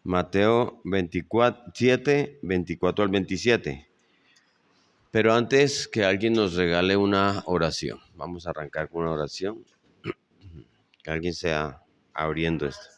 Mateo 24 al 27. Pero antes que alguien nos regale una oración. Vamos a arrancar con una oración. Que alguien sea abriendo esto.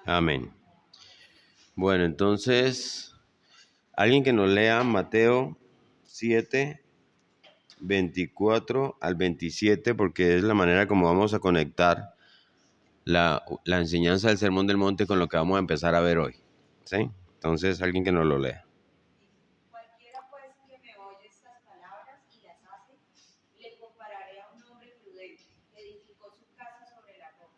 Amén. Bueno, entonces, alguien que nos lea Mateo 7, 24 al 27, porque es la manera como vamos a conectar la enseñanza del Sermón del Monte con lo que vamos a empezar a ver hoy. ¿Sí? Entonces, alguien que nos lo lea. Cualquiera pues que me oye estas palabras y las hace, le compararé a un hombre prudente que edificó su casa sobre la roca.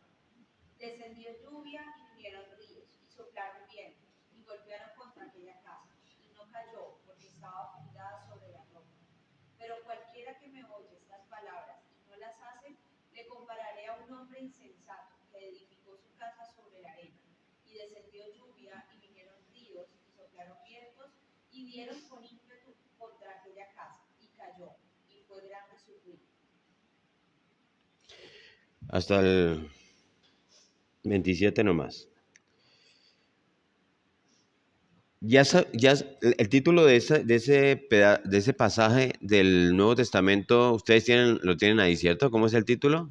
Descendió lluvia y vinieron ríos, y soplaron viento, y golpearon contra aquella casa, y no cayó, porque estaba fundada sobre la roca. Pero cualquiera que me oye estas palabras y no las hace, le compararé a un hombre insensato que edificó su casa sobre la arena. Y descendió lluvia, y vinieron ríos, y soplaron vientos, y dieron con ímpetu contra aquella casa, y cayó, y fue grande su ruina. Hasta el 27 nomás. Ya el título de ese pasaje del Nuevo Testamento, ustedes lo tienen ahí, ¿cierto? ¿Cómo es el título?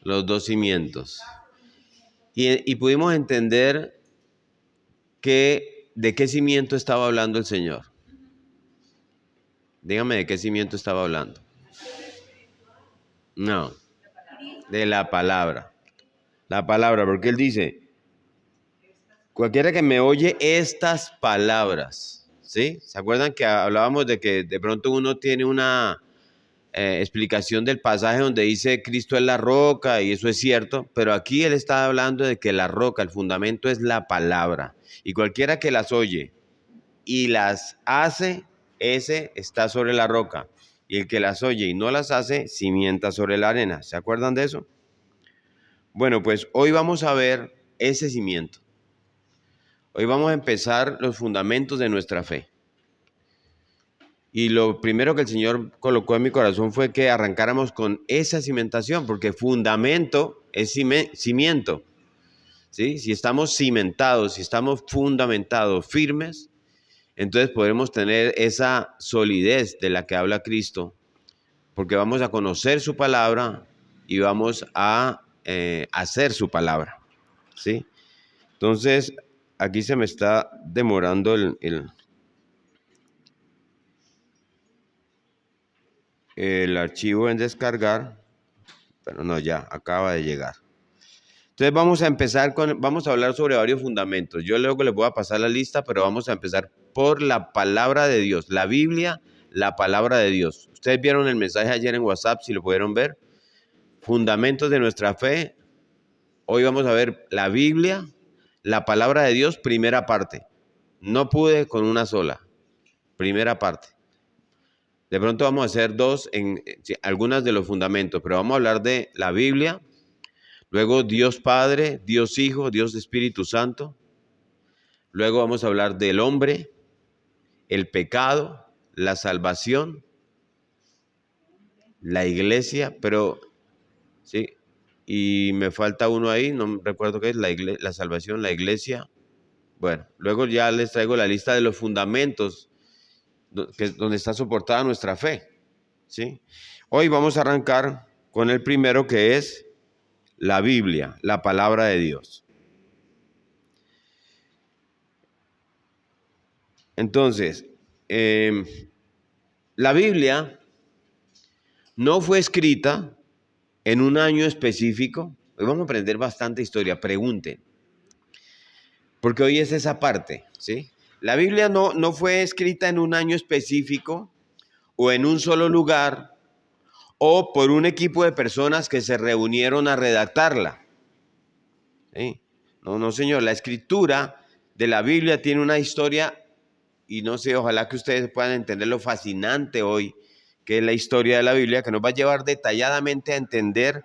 Los dos cimientos. Y pudimos entender de qué cimiento estaba hablando el Señor. Dígame de qué cimiento estaba hablando. No, de la palabra. La palabra, porque Él dice, cualquiera que me oye estas palabras, ¿sí? ¿Se acuerdan que hablábamos de que de pronto uno tiene una explicación del pasaje donde dice Cristo es la roca y eso es cierto, pero aquí Él está hablando de que la roca, el fundamento es la palabra y cualquiera que las oye y las hace, ese está sobre la roca y el que las oye y no las hace, cimienta sobre la arena. ¿Se acuerdan de eso? Bueno, pues hoy vamos a ver ese cimiento. Hoy vamos a empezar los fundamentos de nuestra fe. Y lo primero que el Señor colocó en mi corazón fue que arrancáramos con esa cimentación, porque fundamento es cimiento. ¿Sí? Si estamos cimentados, si estamos fundamentados, firmes, entonces podremos tener esa solidez de la que habla Cristo, porque vamos a conocer su palabra y vamos a hacer su palabra. ¿Sí? Entonces, aquí se me está demorando el archivo en descargar, pero no, ya acaba de llegar. Entonces vamos a hablar sobre varios fundamentos. Yo luego les voy a pasar la lista, pero vamos a empezar por la palabra de Dios, la Biblia, la palabra de Dios. Ustedes vieron el mensaje ayer en WhatsApp, si lo pudieron ver. Fundamentos de nuestra fe. Hoy vamos a ver la Biblia, la palabra de Dios, primera parte. No pude con una sola, primera parte. De pronto vamos a hacer algunas de los fundamentos, pero vamos a hablar de la Biblia, luego Dios Padre, Dios Hijo, Dios Espíritu Santo. Luego vamos a hablar del hombre, el pecado, la salvación, la iglesia, pero sí, y me falta uno ahí, no recuerdo qué es, la salvación, la iglesia. Bueno, luego ya les traigo la lista de los fundamentos donde está soportada nuestra fe. ¿Sí? Hoy vamos a arrancar con el primero, que es la Biblia, la palabra de Dios. Entonces, la Biblia no fue escrita en un año específico. Hoy vamos a aprender bastante historia, pregunten. Porque hoy es esa parte, ¿sí? La Biblia no fue escrita en un año específico o en un solo lugar o por un equipo de personas que se reunieron a redactarla. ¿Sí? No, señor, la escritura de la Biblia tiene una historia y no sé, ojalá que ustedes puedan entender lo fascinante hoy que es la historia de la Biblia, que nos va a llevar detalladamente a entender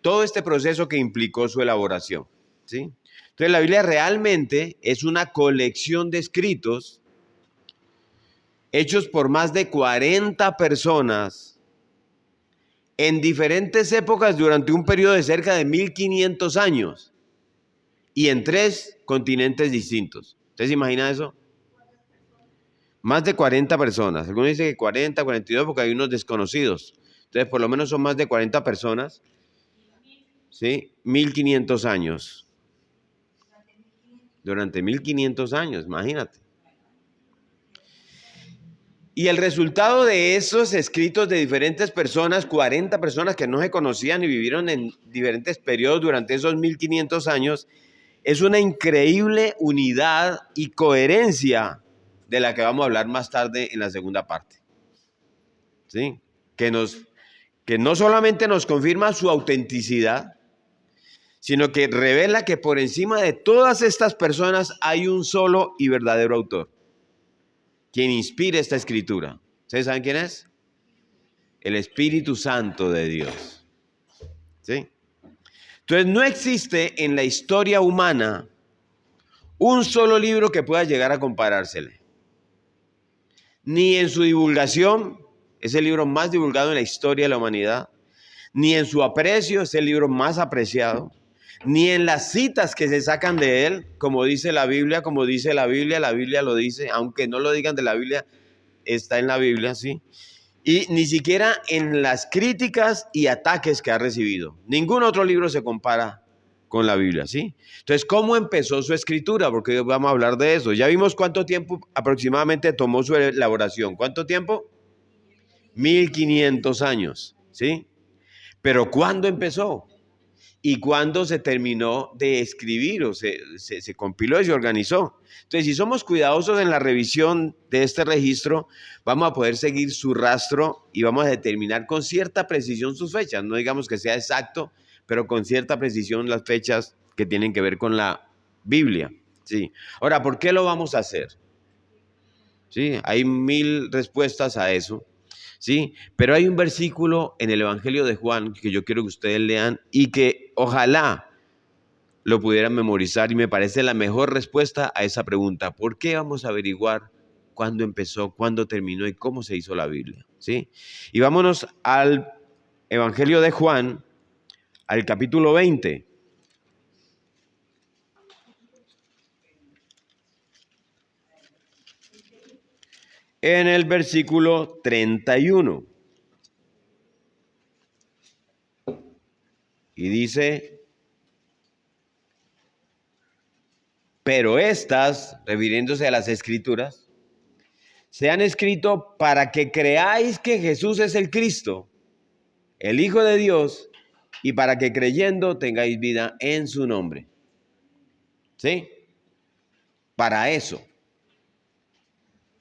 todo este proceso que implicó su elaboración, ¿sí? Entonces la Biblia realmente es una colección de escritos hechos por más de 40 personas en diferentes épocas durante un periodo de cerca de 1500 años y en 3 continentes distintos. ¿Ustedes se imaginan eso? Más de 40 personas. Algunos dicen que 40, 42 porque hay unos desconocidos. Entonces por lo menos son más de 40 personas, ¿sí? 1500 años. Durante 1500 años, imagínate. Y el resultado de esos escritos de diferentes personas, 40 personas que no se conocían y vivieron en diferentes periodos durante esos 1500 años, es una increíble unidad y coherencia de la que vamos a hablar más tarde en la segunda parte. ¿Sí? Que no solamente nos confirma su autenticidad, sino que revela que por encima de todas estas personas hay un solo y verdadero autor, quien inspira esta escritura. ¿Ustedes saben quién es? El Espíritu Santo de Dios. ¿Sí? Entonces no existe en la historia humana un solo libro que pueda llegar a comparársele. Ni en su divulgación, es el libro más divulgado en la historia de la humanidad, ni en su aprecio, es el libro más apreciado, ni en las citas que se sacan de él, como dice la Biblia la Biblia lo dice, aunque no lo digan de la Biblia, está en la Biblia, ¿sí? Y ni siquiera en las críticas y ataques que ha recibido. Ningún otro libro se compara con la Biblia, ¿sí? Entonces, ¿cómo empezó su escritura? Porque hoy vamos a hablar de eso. Ya vimos cuánto tiempo aproximadamente tomó su elaboración. ¿Cuánto tiempo? 1500 años, ¿sí? Pero ¿cuándo empezó? ¿Y cuándo se terminó de escribir o se compiló y se organizó? Entonces, si somos cuidadosos en la revisión de este registro, vamos a poder seguir su rastro y vamos a determinar con cierta precisión sus fechas. No digamos que sea exacto, pero con cierta precisión las fechas que tienen que ver con la Biblia. ¿Sí? Ahora, ¿por qué lo vamos a hacer? ¿Sí? Hay 1000 respuestas a eso. ¿Sí? Pero hay un versículo en el Evangelio de Juan que yo quiero que ustedes lean y que ojalá lo pudieran memorizar y me parece la mejor respuesta a esa pregunta. ¿Por qué vamos a averiguar cuándo empezó, cuándo terminó y cómo se hizo la Biblia? ¿Sí? Y vámonos al Evangelio de Juan, al capítulo 20. En el versículo 31. Y dice, pero estas, refiriéndose a las escrituras, se han escrito para que creáis que Jesús es el Cristo, el Hijo de Dios, y para que creyendo tengáis vida en su nombre. ¿Sí? Para eso.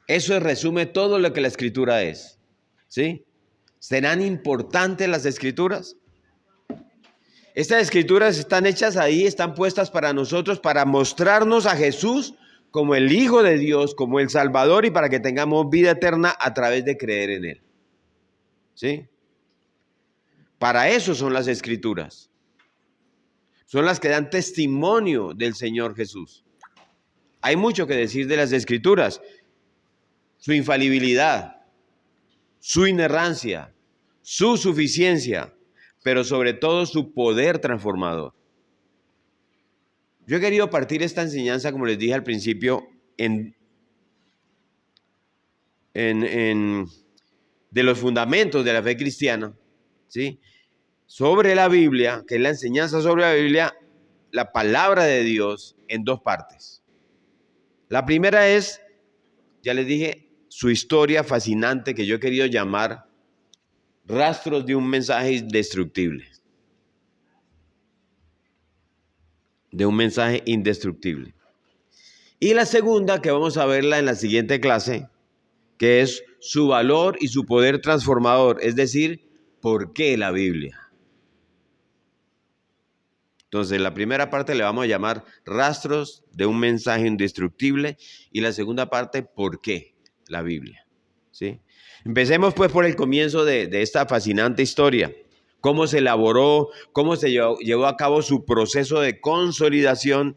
Eso resume todo lo que la escritura es. ¿Sí? ¿Serán importantes las escrituras? Estas escrituras están hechas ahí, están puestas para nosotros, para mostrarnos a Jesús como el Hijo de Dios, como el Salvador y para que tengamos vida eterna a través de creer en Él. ¿Sí? Para eso son las escrituras. Son las que dan testimonio del Señor Jesús. Hay mucho que decir de las escrituras. Su infalibilidad, su inerrancia, su suficiencia, pero sobre todo su poder transformador. Yo he querido partir esta enseñanza, como les dije al principio, de los fundamentos de la fe cristiana, ¿sí? Sobre la Biblia, que es la enseñanza sobre la Biblia, la palabra de Dios, en 2 partes. La primera es, ya les dije, su historia fascinante que yo he querido llamar Rastros de un mensaje indestructible. De un mensaje indestructible. Y la segunda, que vamos a verla en la siguiente clase, que es su valor y su poder transformador, es decir, ¿por qué la Biblia? Entonces, la primera parte le vamos a llamar rastros de un mensaje indestructible y la segunda parte, ¿por qué la Biblia? ¿Sí? Empecemos pues por el comienzo de esta fascinante historia. Cómo se elaboró, cómo se llevó a cabo su proceso de consolidación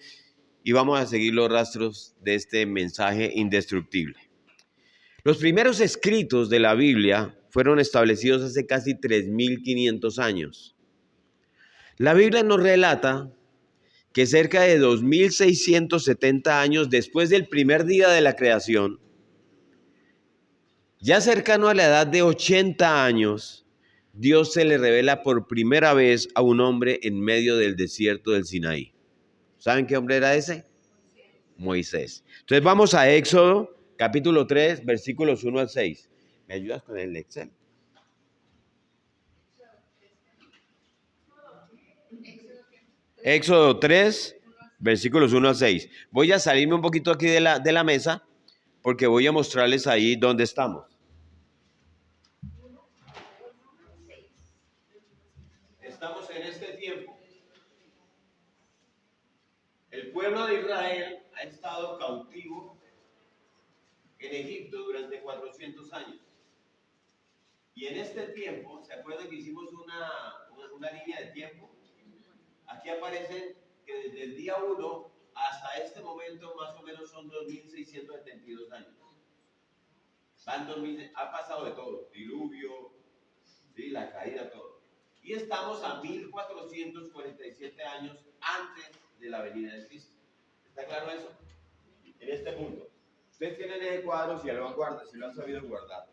y vamos a seguir los rastros de este mensaje indestructible. Los primeros escritos de la Biblia fueron establecidos hace casi 3.500 años. La Biblia nos relata que cerca de 2.670 años después del primer día de la creación, ya cercano a la edad de 80 años, Dios se le revela por primera vez a un hombre en medio del desierto del Sinaí. ¿Saben qué hombre era ese? Moisés. Entonces vamos a Éxodo, capítulo 3, versículos 1 al 6. ¿Me ayudas con el Excel? Éxodo 3, versículos 1 al 6. Voy a salirme un poquito aquí de la mesa porque voy a mostrarles ahí dónde estamos. Estamos en este tiempo. El pueblo de Israel ha estado cautivo en Egipto durante 400 años. Y en este tiempo, ¿se acuerdan que hicimos una línea de tiempo? Aquí aparecen que desde el día 1 hasta este momento más o menos son 2.672 años. Ha pasado de todo, diluvio, ¿sí? La caída, todo. Y estamos a 1.447 años antes de la venida de Cristo. ¿Está claro eso? En este punto. Ustedes tienen ese cuadro, si lo guardan, si lo han sabido guardar.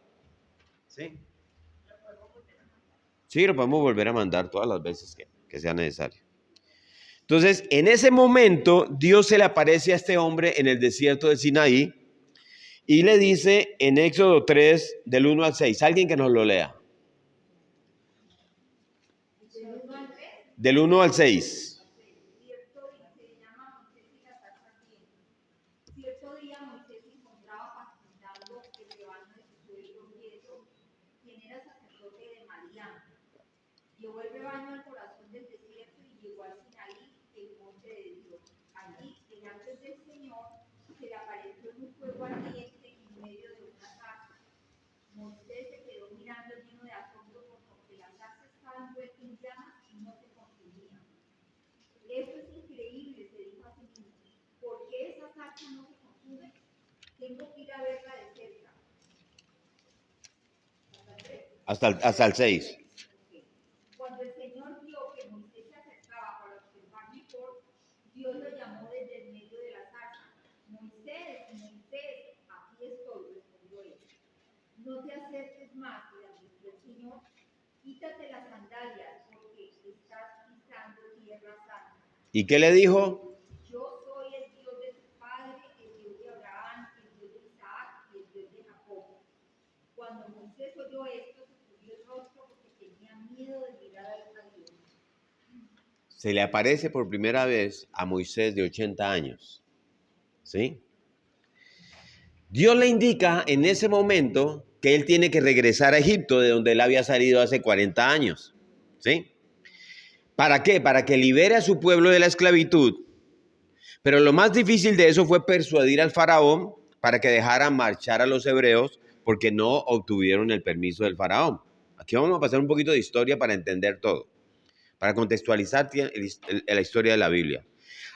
¿Sí? Sí, lo podemos volver a mandar todas las veces que sea necesario. Entonces, en ese momento, Dios se le aparece a este hombre en el desierto de Sinaí y le dice en Éxodo 3, del 1 al 6, alguien que nos lo lea. Del 1 al 6. Cierto día Moisés se encontraba apacentando el rebaño de su suegro Yetro, quien era sacerdote de Madián. Llevó el rebaño al corazón del desierto y llegó al Sinaí, el monte de Dios. Allí, delante del Señor, se le apareció en un fuego ardiente en medio de una zarza. Moisés se quedó mirando lleno de asombro porque la zarza estaba envuelta en llamas y no se consumía. Esto es increíble, se dijo a sí mismo. ¿Por qué esa zarza no se consume? Tengo que ir a verla de cerca. Hasta el 6. Cuando el Señor vio que Moisés se acercaba para observar mejor, Dios lo llamó desde el medio de la zarza. Moisés, Moisés, aquí estoy, respondió él. No te acerques más, le advirtió el Señor. Quítate las sandalias porque estás pisando tierra santa. ¿Y qué le dijo? Yo soy el Dios de tu padre, el Dios de Abraham, el Dios de Isaac y el Dios de Jacob. Cuando Moisés oyó esto, se cubrió el rostro porque tenía miedo de mirar a Dios. Se le aparece por primera vez a Moisés de 80 años. ¿Sí? Dios le indica en ese momento que él tiene que regresar a Egipto, de donde él había salido hace 40 años. ¿Sí? ¿Para qué? Para que libere a su pueblo de la esclavitud. Pero lo más difícil de eso fue persuadir al faraón para que dejara marchar a los hebreos porque no obtuvieron el permiso del faraón. Aquí vamos a pasar un poquito de historia para entender todo, para contextualizar la historia de la Biblia.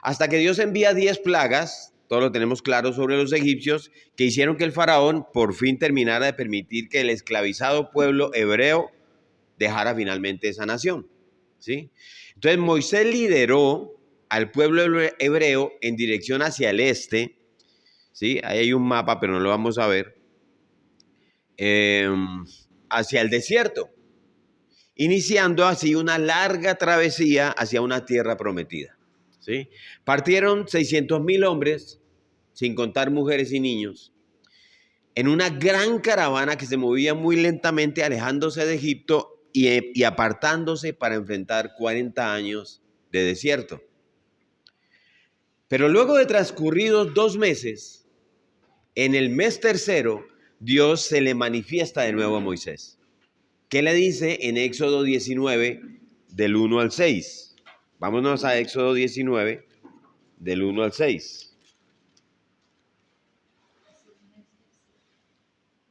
Hasta que Dios envía 10 plagas, todo lo tenemos claro sobre los egipcios, que hicieron que el faraón por fin terminara de permitir que el esclavizado pueblo hebreo dejara finalmente esa nación. ¿Sí? Entonces Moisés lideró al pueblo hebreo en dirección hacia el este. ¿Sí? Ahí hay un mapa, pero no lo vamos a ver. Hacia el desierto, iniciando así una larga travesía hacia una tierra prometida. ¿Sí? Partieron 600,000 hombres, sin contar mujeres y niños, en una gran caravana que se movía muy lentamente alejándose de Egipto y apartándose para enfrentar 40 años de desierto. Pero luego de transcurridos 2 meses, en el mes tercero, Dios se le manifiesta de nuevo a Moisés. ¿Qué le dice en Éxodo 19, del 1 al 6? Vámonos a Éxodo 19, del 1 al 6.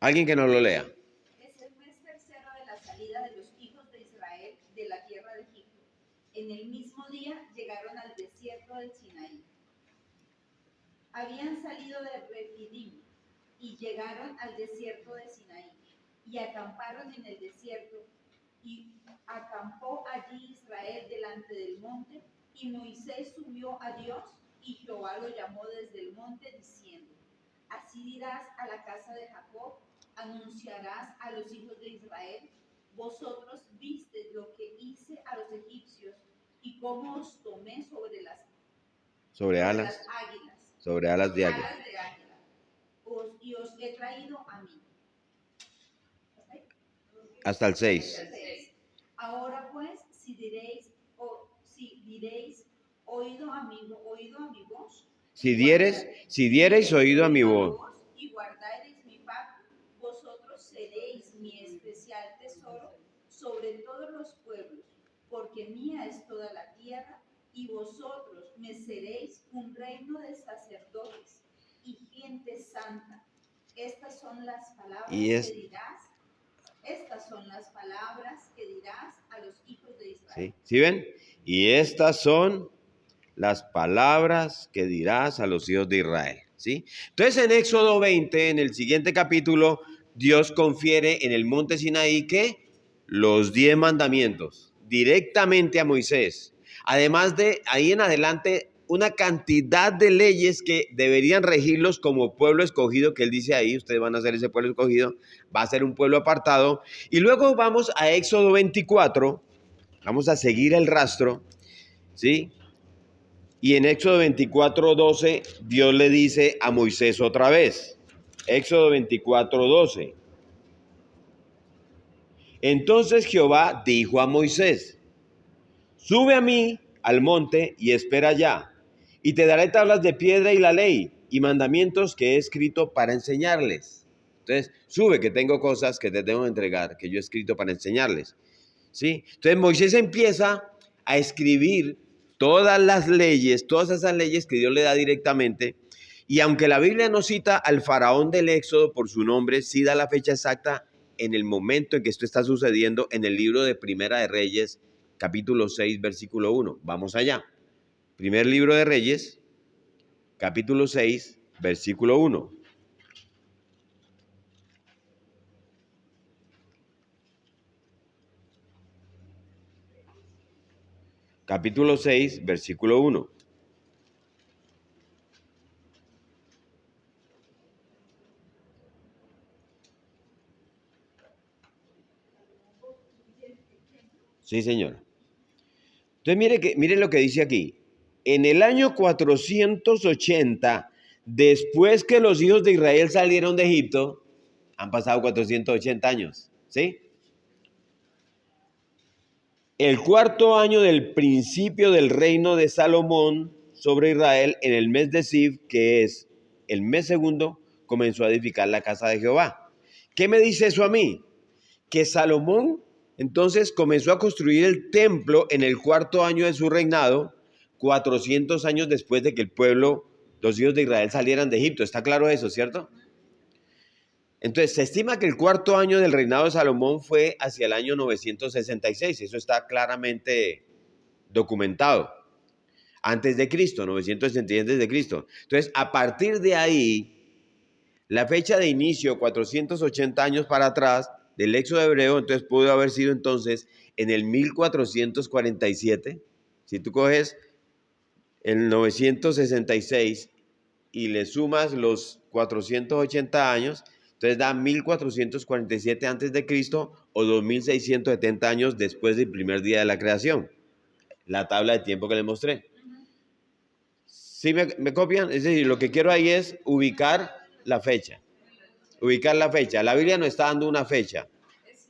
Alguien que nos lo lea. Es el mes tercero de la salida de los hijos de Israel de la tierra de Egipto. En el mismo día llegaron al desierto del Sinaí. Habían salido de Refidim y llegaron al desierto de Sinaí y acamparon en el desierto, y acampó allí Israel delante del monte, y Moisés subió a Dios, y Jehová lo llamó desde el monte diciendo: así dirás a la casa de Jacob, anunciarás a los hijos de Israel: vosotros visteis lo que hice a los egipcios y cómo os tomé Sobre las alas, águilas, sobre alas de águila. alas de águila, y os he traído a mí. Hasta el 6. Ahora pues, si diréis, oído a mi voz, Si diereis oído a mi voz, y guardaréis mi pacto, vosotros seréis mi especial tesoro sobre todos los pueblos, porque mía es toda la tierra, y vosotros me seréis un reino de sacerdotes y gente santa. Estas son las palabras que dirás. Estas son las palabras que dirás a los hijos de Israel. ¿sí? ¿Sí ven? Y estas son las palabras que dirás a los hijos de Israel, ¿sí? Entonces en Éxodo 20, en el siguiente capítulo, Dios confiere en el monte Sinaí que los 10 mandamientos directamente a Moisés. Además de ahí en adelante una cantidad de leyes que deberían regirlos como pueblo escogido, que él dice ahí, ustedes van a ser ese pueblo escogido, va a ser un pueblo apartado. Y luego vamos a Éxodo 24, vamos a seguir el rastro, ¿sí? Y en Éxodo 24, 12, Dios le dice a Moisés otra vez. Éxodo 24, 12. Entonces Jehová dijo a Moisés: sube a mí al monte y espera allá, y te daré tablas de piedra y la ley y mandamientos que he escrito para enseñarles. Entonces, sube, que tengo cosas que te tengo que entregar, que yo he escrito para enseñarles. ¿Sí? Entonces Moisés empieza a escribir todas las leyes, todas esas leyes que Dios le da directamente, y aunque la Biblia no cita al faraón del Éxodo por su nombre, sí da la fecha exacta en el momento en que esto está sucediendo en el libro de Primera de Reyes, capítulo 6, versículo 1. Vamos allá. Primer libro de Reyes, capítulo 6, versículo 1. Capítulo 6, versículo 1. Sí, señor. Entonces mire lo que dice aquí. En el año 480, después que los hijos de Israel salieron de Egipto, han pasado 480 años, ¿sí? El cuarto año del principio del reino de Salomón sobre Israel, en el mes de Siv, que es el mes segundo, comenzó a edificar la casa de Jehová. ¿Qué me dice eso a mí? Que Salomón entonces comenzó a construir el templo en el cuarto año de su reinado, 400 años después de que el pueblo, los hijos de Israel salieran de Egipto. ¿Está claro eso, cierto? Entonces, se estima que el cuarto año del reinado de Salomón fue hacia el año 966. Eso está claramente documentado. Antes de Cristo, 966 antes de Cristo. Entonces, a partir de ahí, la fecha de inicio, 480 años para atrás, del Éxodo hebreo, entonces pudo haber sido entonces en el 1447. Si tú coges el 966 y le sumas los 480 años, entonces da 1447 antes de Cristo o 2670 años después del primer día de la creación. La tabla de tiempo que les mostré. ¿Sí me copian? Es decir, lo que quiero ahí es ubicar la fecha. Ubicar la fecha. La Biblia nos está dando una fecha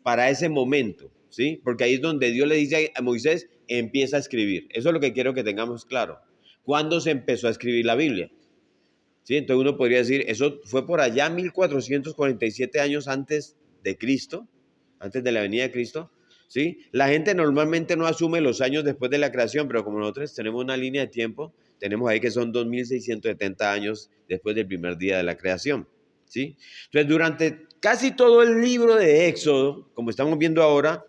para ese momento, ¿sí? Porque ahí es donde Dios le dice a Moisés, empieza a escribir. Eso es lo que quiero que tengamos claro. ¿Cuándo se empezó a escribir la Biblia? ¿Sí? Entonces uno podría decir, eso fue por allá 1447 años antes de Cristo, antes de la venida de Cristo, ¿sí? La gente normalmente no asume los años después de la creación, pero como nosotros tenemos una línea de tiempo, tenemos ahí que son 2670 años después del primer día de la creación, ¿sí? Entonces, durante casi todo el libro de Éxodo, como estamos viendo ahora,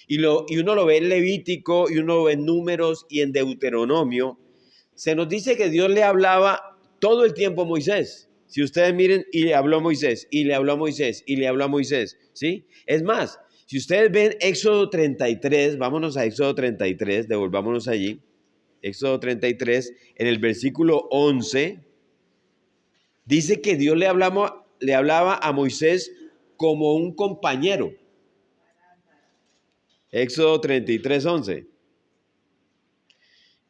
y uno lo ve en Levítico, y uno lo ve en Números y en Deuteronomio, se nos dice que Dios le hablaba todo el tiempo a Moisés. Si ustedes miren, y le habló a Moisés, y le habló a Moisés, y le habló a Moisés, ¿sí? Es más, si ustedes ven Éxodo 33, vámonos a Éxodo 33, devolvámonos allí. Éxodo 33, en el versículo 11, dice que Dios le hablaba a Moisés como un compañero. Éxodo 33, 11.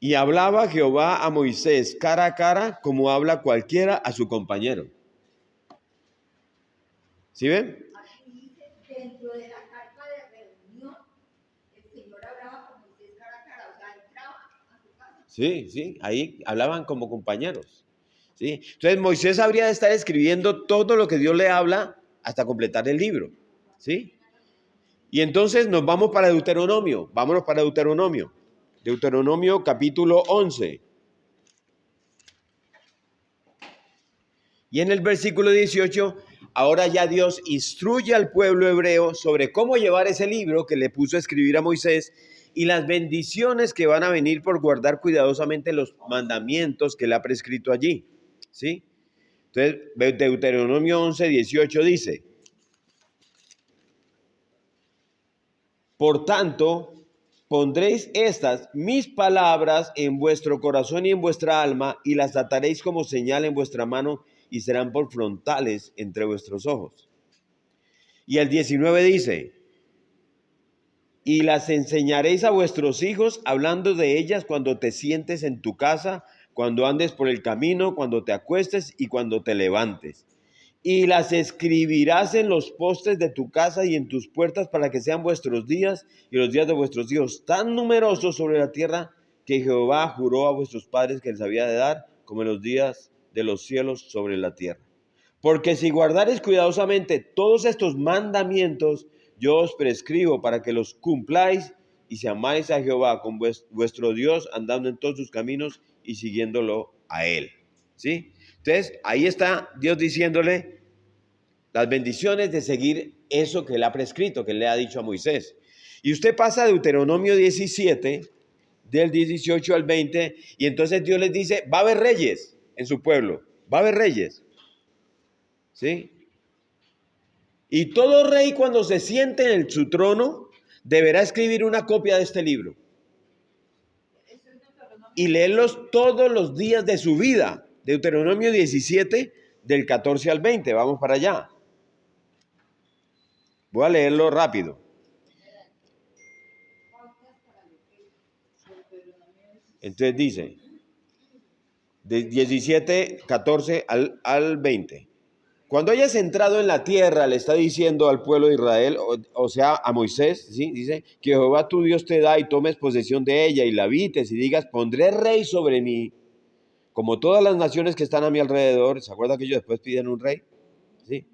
Y hablaba Jehová a Moisés cara a cara, como habla cualquiera a su compañero. ¿Sí ven? Aquí dice, dentro de la carta de reunión, el Señor hablaba con Moisés cara a cara, o sea, entraba a su casa. Sí, ahí hablaban como compañeros. ¿Sí? Entonces Moisés habría de estar escribiendo todo lo que Dios le habla hasta completar el libro. ¿Sí? Y entonces nos vamos para Deuteronomio. Vámonos para Deuteronomio. Deuteronomio capítulo 11. Y en el versículo 18, ahora ya Dios instruye al pueblo hebreo sobre cómo llevar ese libro que le puso a escribir a Moisés y las bendiciones que van a venir por guardar cuidadosamente los mandamientos que él ha prescrito allí. ¿Sí? Entonces, Deuteronomio 11, 18 dice, por tanto, pondréis estas mis palabras en vuestro corazón y en vuestra alma, y las ataréis como señal en vuestra mano, y serán por frontales entre vuestros ojos. Y el 19 dice, y las enseñaréis a vuestros hijos, hablando de ellas cuando te sientes en tu casa, cuando andes por el camino, cuando te acuestes y cuando te levantes. Y las escribirás en los postes de tu casa y en tus puertas para que sean vuestros días y los días de vuestros hijos tan numerosos sobre la tierra que Jehová juró a vuestros padres que les había de dar, como en los días de los cielos sobre la tierra. Porque si guardareis cuidadosamente todos estos mandamientos, yo os prescribo para que los cumpláis y si amáis a Jehová con vuestro Dios, andando en todos sus caminos y siguiéndolo a él. ¿Sí? Entonces, ahí está Dios diciéndole las bendiciones de seguir eso que él ha prescrito, que él le ha dicho a Moisés. Y usted pasa a Deuteronomio 17, del 18 al 20, y entonces Dios les dice, va a haber reyes en su pueblo, va a haber reyes. ¿Sí? Y todo rey cuando se siente en su trono deberá escribir una copia de este libro y leerlos todos los días de su vida. Deuteronomio 17, del 14 al 20. Vamos para allá. Voy a leerlo rápido. Entonces dice, de 17, 14 al 20. Cuando hayas entrado en la tierra, le está diciendo al pueblo de Israel, o sea, a Moisés, ¿sí? Dice, que Jehová tu Dios te da y tomes posesión de ella y la habites y digas, pondré rey sobre mí, como todas las naciones que están a mi alrededor. ¿Se acuerda que ellos después piden un rey? ¿Sí?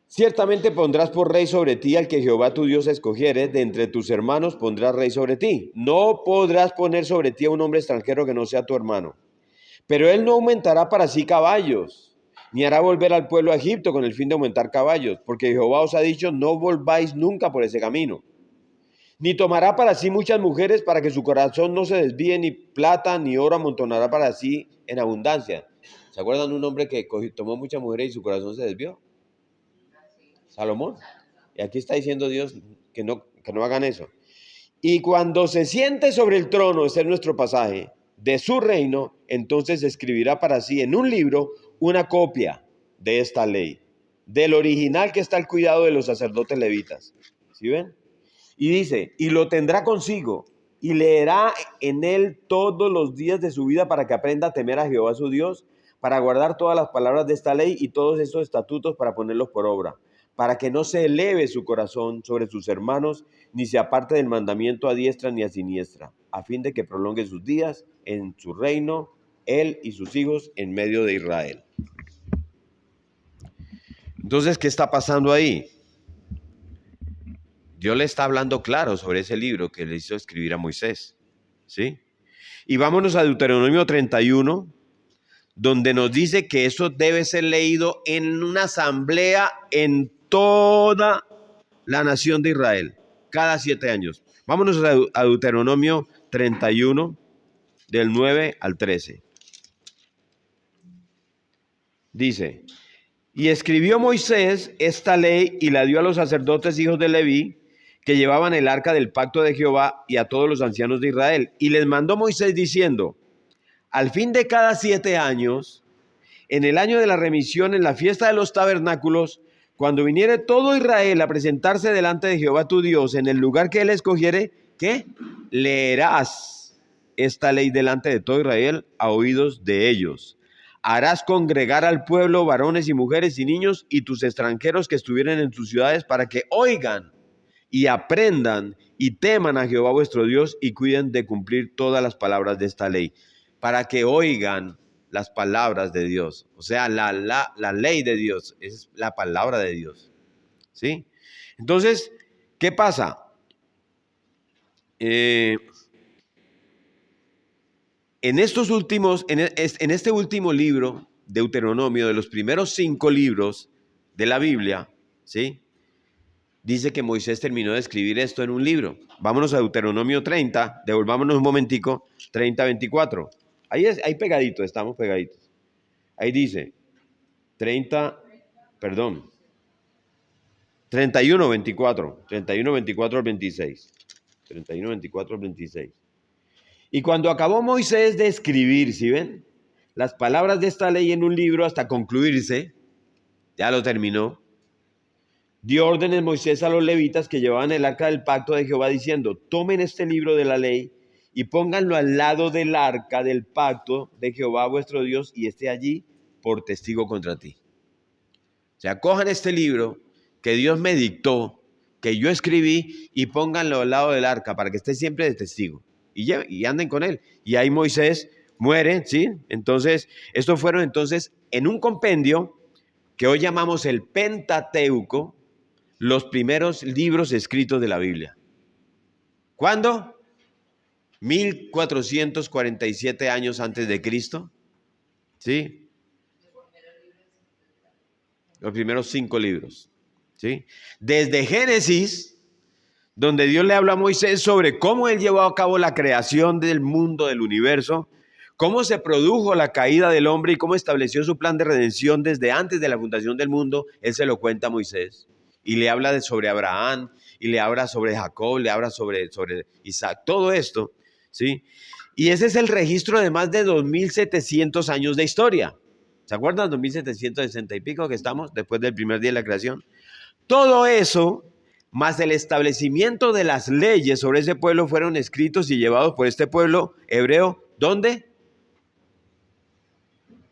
Ciertamente pondrás por rey sobre ti al que Jehová tu Dios escogiere, de entre tus hermanos pondrás rey sobre ti. No podrás poner sobre ti a un hombre extranjero que no sea tu hermano. Pero él no aumentará para sí caballos, ni hará volver al pueblo a Egipto con el fin de aumentar caballos, porque Jehová os ha dicho, no volváis nunca por ese camino. Ni tomará para sí muchas mujeres para que su corazón no se desvíe, ni plata ni oro amontonará para sí en abundancia. ¿Se acuerdan de un hombre que tomó muchas mujeres y su corazón se desvió? Salomón. Y aquí está diciendo Dios que no hagan eso. Y cuando se siente sobre el trono, ese es nuestro pasaje, de su reino, entonces escribirá para sí en un libro una copia de esta ley, del original que está al cuidado de los sacerdotes levitas. ¿Sí ven? Y dice, y lo tendrá consigo, y leerá en él todos los días de su vida para que aprenda a temer a Jehová su Dios, para guardar todas las palabras de esta ley y todos estos estatutos para ponerlos por obra, para que no se eleve su corazón sobre sus hermanos, ni se aparte del mandamiento a diestra ni a siniestra, a fin de que prolongue sus días en su reino, él y sus hijos en medio de Israel. Entonces, ¿qué está pasando ahí? Dios le está hablando claro sobre ese libro que le hizo escribir a Moisés, ¿sí? Y vámonos a Deuteronomio 31, donde nos dice que eso debe ser leído en una asamblea en toda la nación de Israel, cada 7 años. Vámonos a Deuteronomio 31, del 9 al 13. Dice, y escribió Moisés esta ley y la dio a los sacerdotes hijos de Leví, que llevaban el arca del pacto de Jehová, y a todos los ancianos de Israel. Y les mandó Moisés diciendo, al fin de cada 7 años, en el año de la remisión, en la fiesta de los tabernáculos, cuando viniere todo Israel a presentarse delante de Jehová tu Dios, en el lugar que él escogiere, ¿qué? Leerás esta ley delante de todo Israel a oídos de ellos. Harás congregar al pueblo, varones y mujeres y niños, y tus extranjeros que estuvieren en tus ciudades, para que oigan y aprendan y teman a Jehová vuestro Dios y cuiden de cumplir todas las palabras de esta ley. Para que oigan las palabras de Dios. O sea, la ley de Dios es la palabra de Dios. ¿Sí? Entonces, ¿qué pasa? En este último libro, Deuteronomio, de los primeros 5 libros de la Biblia, ¿sí? Dice que Moisés terminó de escribir esto en un libro. Vámonos a Deuteronomio 30, devolvámonos un momentico, 30, 24. Ahí pegadito, estamos pegaditos. Ahí dice, 31, 24 al 26. 31, 24 al 26. Y cuando acabó Moisés de escribir, ¿sí ven? Las palabras de esta ley en un libro hasta concluirse, ya lo terminó. Dio órdenes Moisés a los levitas que llevaban el arca del pacto de Jehová diciendo, tomen este libro de la ley y pónganlo al lado del arca del pacto de Jehová vuestro Dios y esté allí por testigo contra ti. O sea, cojan este libro que Dios me dictó, que yo escribí, y pónganlo al lado del arca para que esté siempre de testigo y anden con él. Y ahí Moisés muere, ¿sí? Entonces, estos fueron entonces en un compendio que hoy llamamos el Pentateuco, los primeros libros escritos de la Biblia. ¿Cuándo? 1447 años antes de Cristo. ¿Sí? Los primeros 5 libros. ¿Sí? Desde Génesis, donde Dios le habla a Moisés sobre cómo él llevó a cabo la creación del mundo, del universo, cómo se produjo la caída del hombre y cómo estableció su plan de redención desde antes de la fundación del mundo, él se lo cuenta a Moisés. Y le habla sobre Abraham, y le habla sobre Jacob, le habla sobre Isaac, todo esto, ¿sí? Y ese es el registro de más de 2.700 años de historia. ¿Se acuerdan? 2.760 y pico que estamos después del primer día de la creación. Todo eso, más el establecimiento de las leyes sobre ese pueblo, fueron escritos y llevados por este pueblo hebreo. ¿Dónde?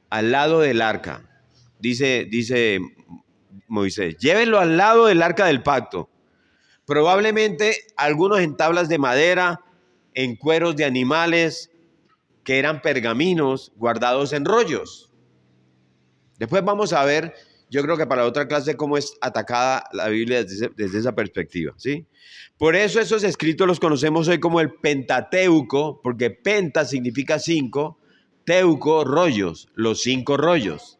Al lado del arca. Dice Moisés, llévenlo al lado del arca del pacto. Probablemente algunos en tablas de madera, en cueros de animales, que eran pergaminos guardados en rollos. Después vamos a ver, yo creo que para otra clase, cómo es atacada la Biblia desde esa perspectiva, ¿sí? Por eso esos escritos los conocemos hoy como el Pentateuco, porque penta significa 5, teuco, rollos, los 5 rollos.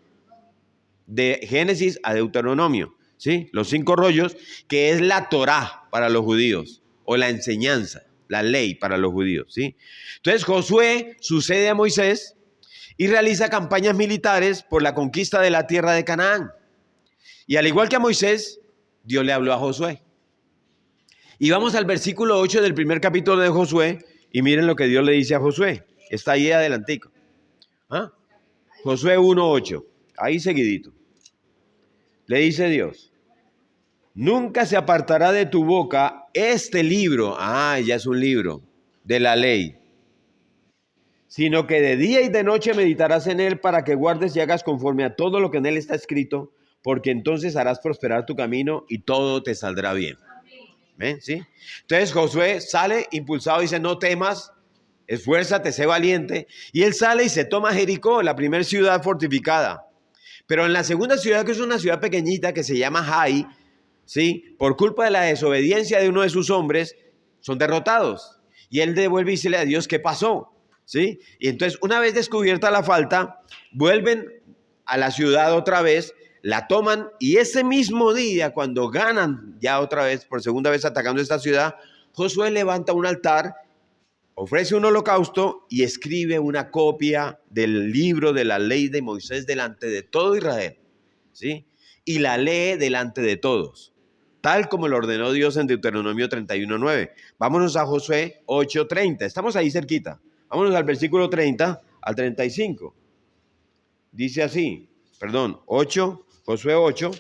De Génesis a Deuteronomio, ¿sí? Los 5 rollos, que es la Torá para los judíos, o la enseñanza, la ley para los judíos, ¿sí? Entonces Josué sucede a Moisés y realiza campañas militares por la conquista de la tierra de Canaán. Y al igual que a Moisés, Dios le habló a Josué. Y vamos al versículo 8 del primer capítulo de Josué, y miren lo que Dios le dice a Josué. Está ahí adelantico. ¿Ah? Josué 1:8, ahí seguidito. Le dice Dios, nunca se apartará de tu boca este libro, ya es un libro, de la ley, sino que de día y de noche meditarás en él para que guardes y hagas conforme a todo lo que en él está escrito, porque entonces harás prosperar tu camino y todo te saldrá bien. ¿Ven? ¿Sí? Entonces Josué sale impulsado y dice, no temas, esfuérzate, sé valiente. Y él sale y se toma Jericó, la primera ciudad fortificada. Pero en la segunda ciudad, que es una ciudad pequeñita que se llama Jai, ¿sí? Por culpa de la desobediencia de uno de sus hombres, son derrotados. Y él devuelve y dice a Dios, ¿qué pasó? ¿Sí? Y entonces, una vez descubierta la falta, vuelven a la ciudad otra vez, la toman y ese mismo día, cuando ganan ya otra vez, por segunda vez atacando esta ciudad, Josué levanta un altar, ofrece un holocausto y escribe una copia del libro de la ley de Moisés delante de todo Israel, ¿sí? Y la lee delante de todos, tal como lo ordenó Dios en Deuteronomio 31:9. Vámonos a Josué 8:30, estamos ahí cerquita. Vámonos al versículo 30 al 35. Dice así, Josué 8,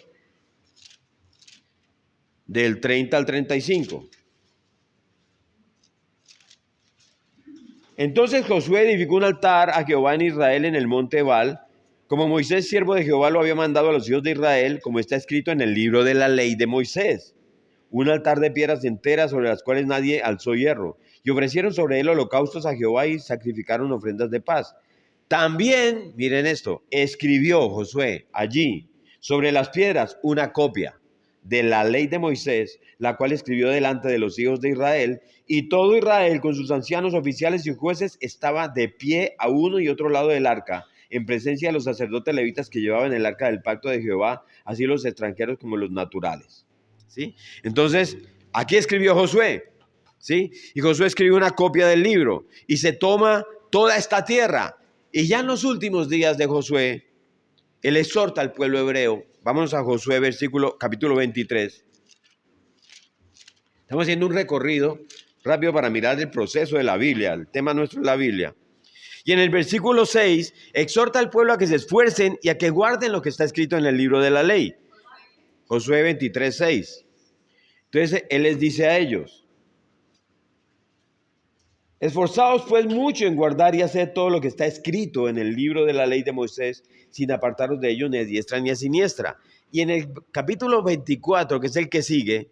del 30 al 35. Entonces Josué edificó un altar a Jehová en Israel en el monte Ebal, como Moisés, siervo de Jehová, lo había mandado a los hijos de Israel, como está escrito en el libro de la ley de Moisés. Un altar de piedras enteras sobre las cuales nadie alzó hierro. Y ofrecieron sobre él holocaustos a Jehová y sacrificaron ofrendas de paz. También, miren esto, escribió Josué allí sobre las piedras una copia de la ley de Moisés, la cual escribió delante de los hijos de Israel, y todo Israel con sus ancianos, oficiales y jueces estaba de pie a uno y otro lado del arca, en presencia de los sacerdotes levitas que llevaban el arca del pacto de Jehová, así los extranjeros como los naturales. ¿Sí? Entonces, aquí escribió Josué, ¿sí? Y Josué escribió una copia del libro y se toma toda esta tierra. Y ya en los últimos días de Josué, él exhorta al pueblo hebreo. Vámonos a Josué, capítulo 23. Estamos haciendo un recorrido rápido para mirar el proceso de la Biblia. El tema nuestro es la Biblia. Y en el versículo 6, exhorta al pueblo a que se esfuercen y a que guarden lo que está escrito en el libro de la ley. Josué 23:6. Entonces, él les dice a ellos, esforzaos pues mucho en guardar y hacer todo lo que está escrito en el libro de la ley de Moisés, sin apartaros de ello ni a diestra ni a siniestra. Y en el capítulo 24, que es el que sigue,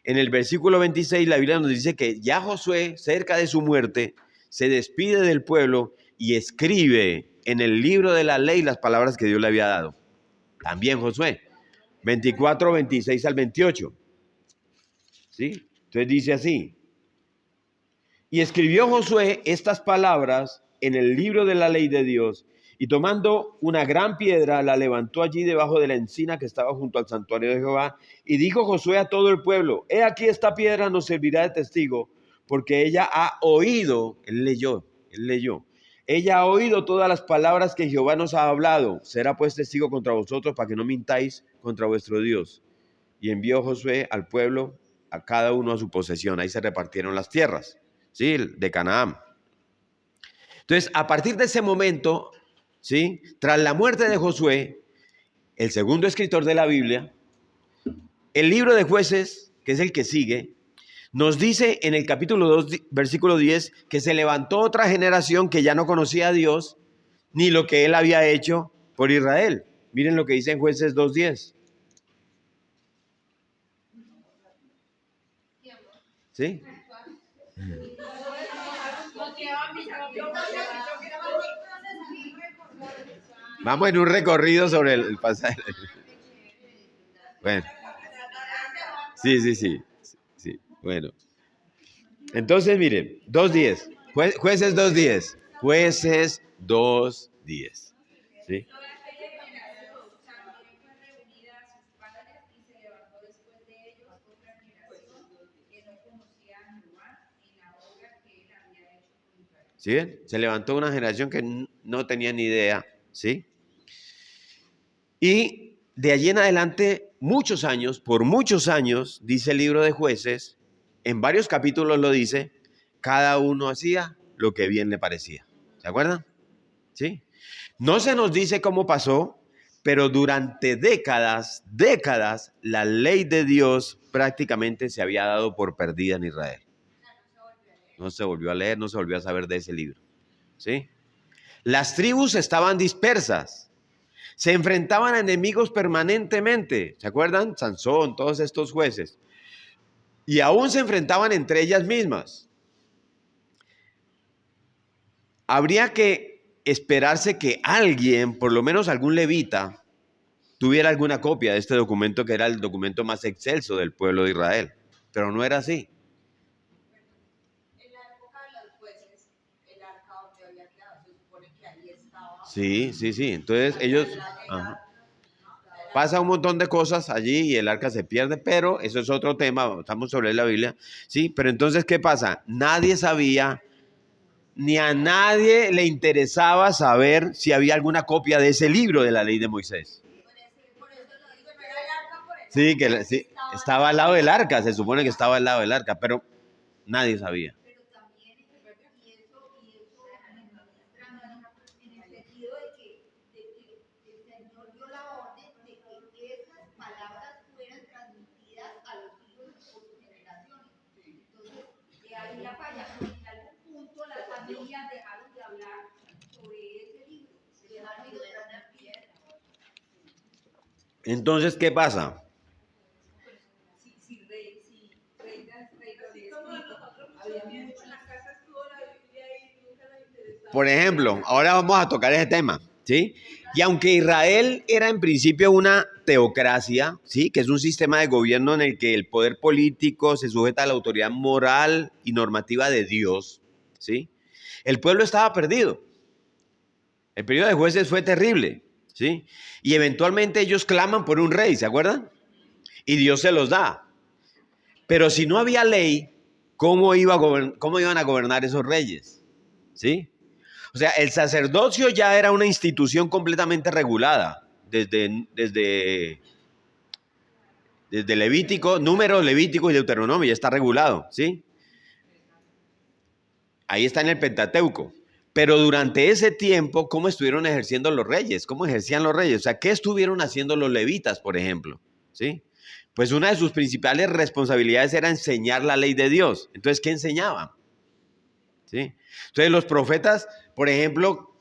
en el versículo 26, la Biblia nos dice que ya Josué, cerca de su muerte, se despide del pueblo y escribe en el libro de la ley las palabras que Dios le había dado. También Josué, 24, 26 al 28. ¿Sí? Entonces dice así. Y escribió Josué estas palabras en el libro de la ley de Dios, y tomando una gran piedra, la levantó allí debajo de la encina que estaba junto al santuario de Jehová, y dijo Josué a todo el pueblo, he aquí esta piedra nos servirá de testigo, porque ella ha oído, él leyó, ella ha oído todas las palabras que Jehová nos ha hablado, será pues testigo contra vosotros para que no mintáis contra vuestro Dios. Y envió Josué al pueblo, a cada uno a su posesión, ahí se repartieron las tierras. ¿Sí? De Canaán. Entonces, a partir de ese momento, ¿sí? Tras la muerte de Josué, el segundo escritor de la Biblia, el libro de Jueces, que es el que sigue, nos dice en el capítulo 2, versículo 10, que se levantó otra generación que ya no conocía a Dios, ni lo que él había hecho por Israel. Miren lo que dice en Jueces 2:10. ¿Sí? Vamos en un recorrido sobre el pasaje. Bueno. Sí. Bueno. Entonces, miren, 2:10. Jueces 2:10. Jueces 2:10. ¿Sí? ¿Sí ven? Se levantó una generación que no tenía ni idea, ¿sí? Y de allí en adelante, por muchos años, dice el libro de Jueces, en varios capítulos lo dice, cada uno hacía lo que bien le parecía. ¿Se acuerdan? ¿Sí? No se nos dice cómo pasó, pero durante décadas, la ley de Dios prácticamente se había dado por perdida en Israel. No se volvió a leer, no se volvió a saber de ese libro. ¿Sí? Las tribus estaban dispersas. Se enfrentaban a enemigos permanentemente. ¿Se acuerdan? Sansón, todos estos jueces. Y aún se enfrentaban entre ellas mismas. Habría que esperarse que alguien, por lo menos algún levita, tuviera alguna copia de este documento, que era el documento más excelso del pueblo de Israel. Pero no era así. En la época de los jueces, el arca donde había quedado, se supone que ahí estaba. Sí. Entonces ellos... Ajá. Pasa un montón de cosas allí y el arca se pierde, pero eso es otro tema, estamos sobre la Biblia. Sí, pero entonces, ¿qué pasa? Nadie sabía, ni a nadie le interesaba saber si había alguna copia de ese libro de la ley de Moisés. Por eso lo digo, no era el arca por el Sí, que sí, estaba al lado del arca, se supone que estaba al lado del arca, pero nadie sabía. Pero también, y eso en el sentido de que el Señor dio la orden de que esas palabras fueran transmitidas a los hijos por sus generaciones. Entonces, de ahí la falla, porque en algún punto las familias dejaron de hablar sobre ese libro, dejaron de hablar bien. Entonces, ¿qué pasa? Por ejemplo, ahora vamos a tocar ese tema, ¿sí? Y aunque Israel era en principio una teocracia, ¿sí? Que es un sistema de gobierno en el que el poder político se sujeta a la autoridad moral y normativa de Dios, ¿sí? El pueblo estaba perdido. El periodo de jueces fue terrible, ¿sí? Y eventualmente ellos claman por un rey, ¿se acuerdan? Y Dios se los da. Pero si no había ley, ¿cómo iban a gobernar esos reyes? ¿Sí? O sea, el sacerdocio ya era una institución completamente regulada desde Levítico, Números, Levítico y Deuteronomio, ya está regulado, ¿sí? Ahí está en el Pentateuco. Pero durante ese tiempo, ¿cómo estuvieron ejerciendo los reyes? ¿Cómo ejercían los reyes? O sea, ¿qué estuvieron haciendo los levitas, por ejemplo? ¿Sí? Pues una de sus principales responsabilidades era enseñar la ley de Dios. Entonces, ¿qué enseñaban? ¿Sí? Entonces, los profetas, por ejemplo,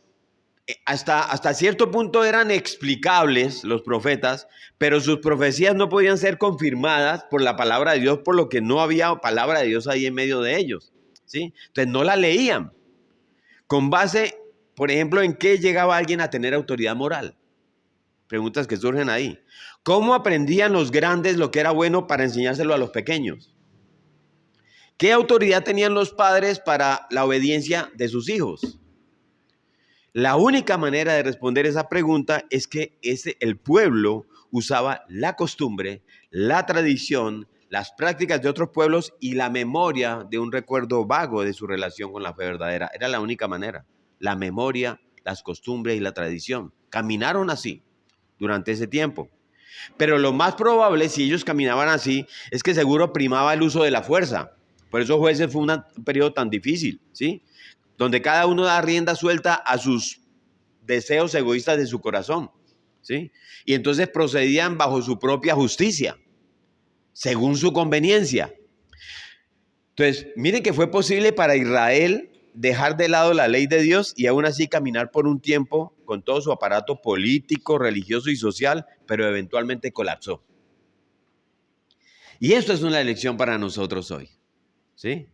hasta cierto punto eran explicables los profetas, pero sus profecías no podían ser confirmadas por la palabra de Dios, por lo que no había palabra de Dios ahí en medio de ellos, ¿sí? Entonces no la leían. Con base, por ejemplo, ¿en qué llegaba alguien a tener autoridad moral? Preguntas que surgen ahí. ¿Cómo aprendían los grandes lo que era bueno para enseñárselo a los pequeños? ¿Qué autoridad tenían los padres para la obediencia de sus hijos? La única manera de responder esa pregunta es que el pueblo usaba la costumbre, la tradición, las prácticas de otros pueblos y la memoria de un recuerdo vago de su relación con la fe verdadera. Era la única manera. La memoria, las costumbres y la tradición. Caminaron así durante ese tiempo. Pero lo más probable, si ellos caminaban así, es que seguro primaba el uso de la fuerza. Por eso jueces fue un periodo tan difícil, ¿sí? Donde cada uno da rienda suelta a sus deseos egoístas de su corazón, ¿sí? Y entonces procedían bajo su propia justicia, según su conveniencia. Entonces, miren que fue posible para Israel dejar de lado la ley de Dios y aún así caminar por un tiempo con todo su aparato político, religioso y social, pero eventualmente colapsó. Y esto es una lección para nosotros hoy, ¿sí?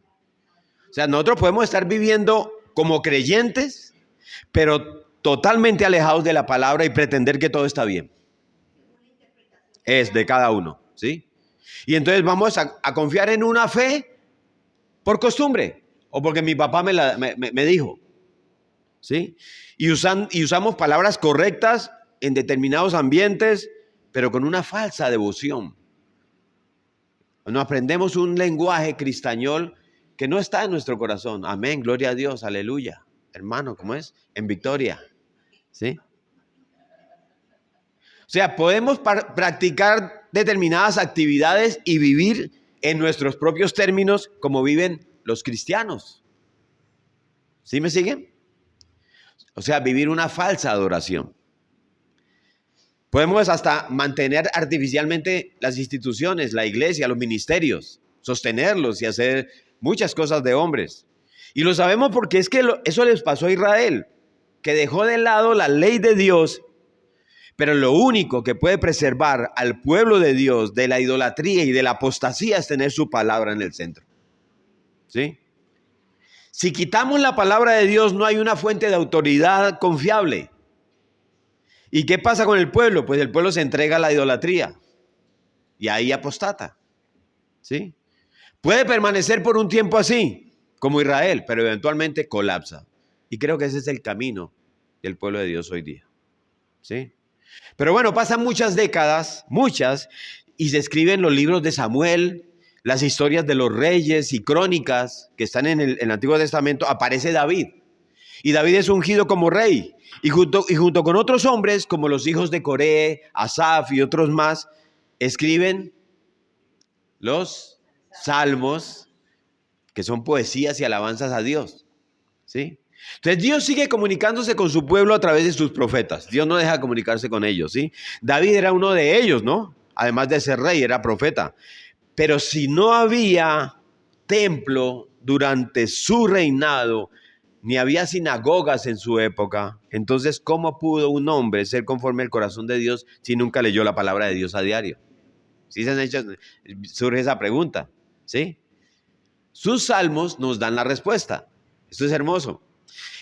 O sea, nosotros podemos estar viviendo como creyentes, pero totalmente alejados de la palabra y pretender que todo está bien. Es de cada uno, ¿sí? Y entonces vamos a confiar en una fe por costumbre o porque mi papá me dijo, ¿sí? Y usamos palabras correctas en determinados ambientes, pero con una falsa devoción. Nos aprendemos un lenguaje cristañol que no está en nuestro corazón. Amén, gloria a Dios, aleluya. Hermano, ¿cómo es? En victoria, ¿sí? O sea, podemos practicar determinadas actividades y vivir en nuestros propios términos como viven los cristianos. ¿Sí me siguen? O sea, vivir una falsa adoración. Podemos hasta mantener artificialmente las instituciones, la iglesia, los ministerios, sostenerlos y hacer muchas cosas de hombres. Y lo sabemos porque es que eso les pasó a Israel, que dejó de lado la ley de Dios, Pero lo único que puede preservar al pueblo de Dios de la idolatría y de la apostasía es tener su palabra en el centro. ¿Sí? Si quitamos la palabra de Dios, no hay una fuente de autoridad confiable. ¿Y qué pasa con el pueblo? Pues el pueblo se entrega a la idolatría y ahí apostata. ¿Sí? Puede permanecer por un tiempo así, como Israel, pero eventualmente colapsa. Y creo que ese es el camino del pueblo de Dios hoy día. ¿Sí? Pero bueno, pasan muchas décadas, muchas, y se escriben los libros de Samuel, las historias de los reyes y crónicas que están en el Antiguo Testamento. Aparece David. Y David es ungido como rey. Y junto con otros hombres, como los hijos de Coré, Asaf y otros más, escriben los salmos, que son poesías y alabanzas a Dios. ¿Sí? Entonces Dios sigue comunicándose con su pueblo a través de sus profetas. Dios no deja de comunicarse con ellos. ¿Sí? David era uno de ellos, ¿no? Además de ser rey, era profeta. Pero si no había templo durante su reinado, ni había sinagogas en su época, entonces ¿cómo pudo un hombre ser conforme al corazón de Dios si nunca leyó la palabra de Dios a diario? ¿Sí se han hecho? Surge esa pregunta, ¿sí? Sus salmos nos dan la respuesta. Esto es hermoso.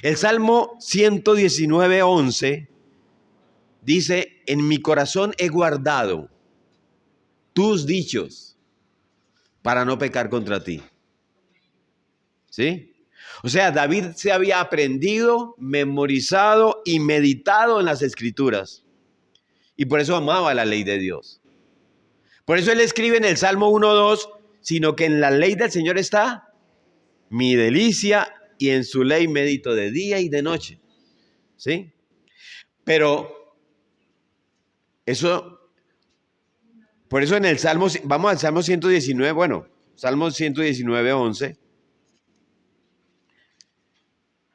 El Salmo 119:11 dice: en mi corazón he guardado tus dichos para no pecar contra ti. ¿Sí? O sea, David se había aprendido, memorizado y meditado en las Escrituras. Y por eso amaba la ley de Dios. Por eso él escribe en el Salmo 1:2, sino que en la ley del Señor está mi delicia y en su ley medito de día y de noche. ¿Sí? Pero eso, por eso en el Salmo, vamos al Salmo 119, bueno, Salmo 119:11,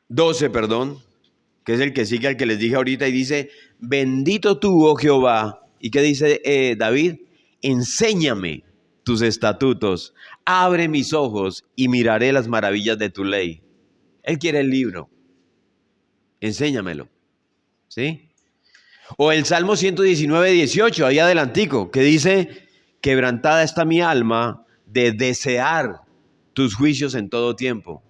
12, perdón, que es el que sigue al que les dije ahorita, y dice: bendito tú, oh Jehová. ¿Y qué dice David? Enséñame tus estatutos, abre mis ojos y miraré las maravillas de tu ley. Él quiere el libro, enséñamelo, ¿sí? O el Salmo 119:18, ahí adelantico, que dice: quebrantada está mi alma de desear tus juicios en todo tiempo.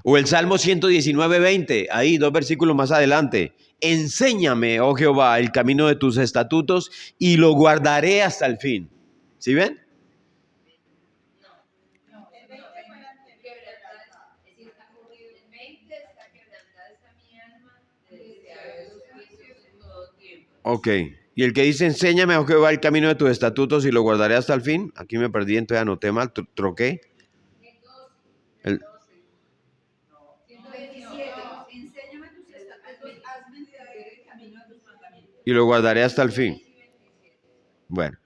O el Salmo 119:20, ahí 2 versículos más adelante: enséñame, oh Jehová, el camino de tus estatutos y lo guardaré hasta el fin. ¿Sí ven? No, el 20 fue la quebrantada, es decir, está corrido. El 20 está quebrantada está mi alma de desear tus juicios en todo tiempo. Ok. Y el que dice: enséñame, oh Jehová, el camino de tus estatutos y lo guardaré hasta el fin. Aquí me perdí, entonces anoté mal, troqué. El, 127. Enséñame tus estatutos, hazme entender el camino de tus mandamientos. y lo guardaré hasta el fin. Bueno.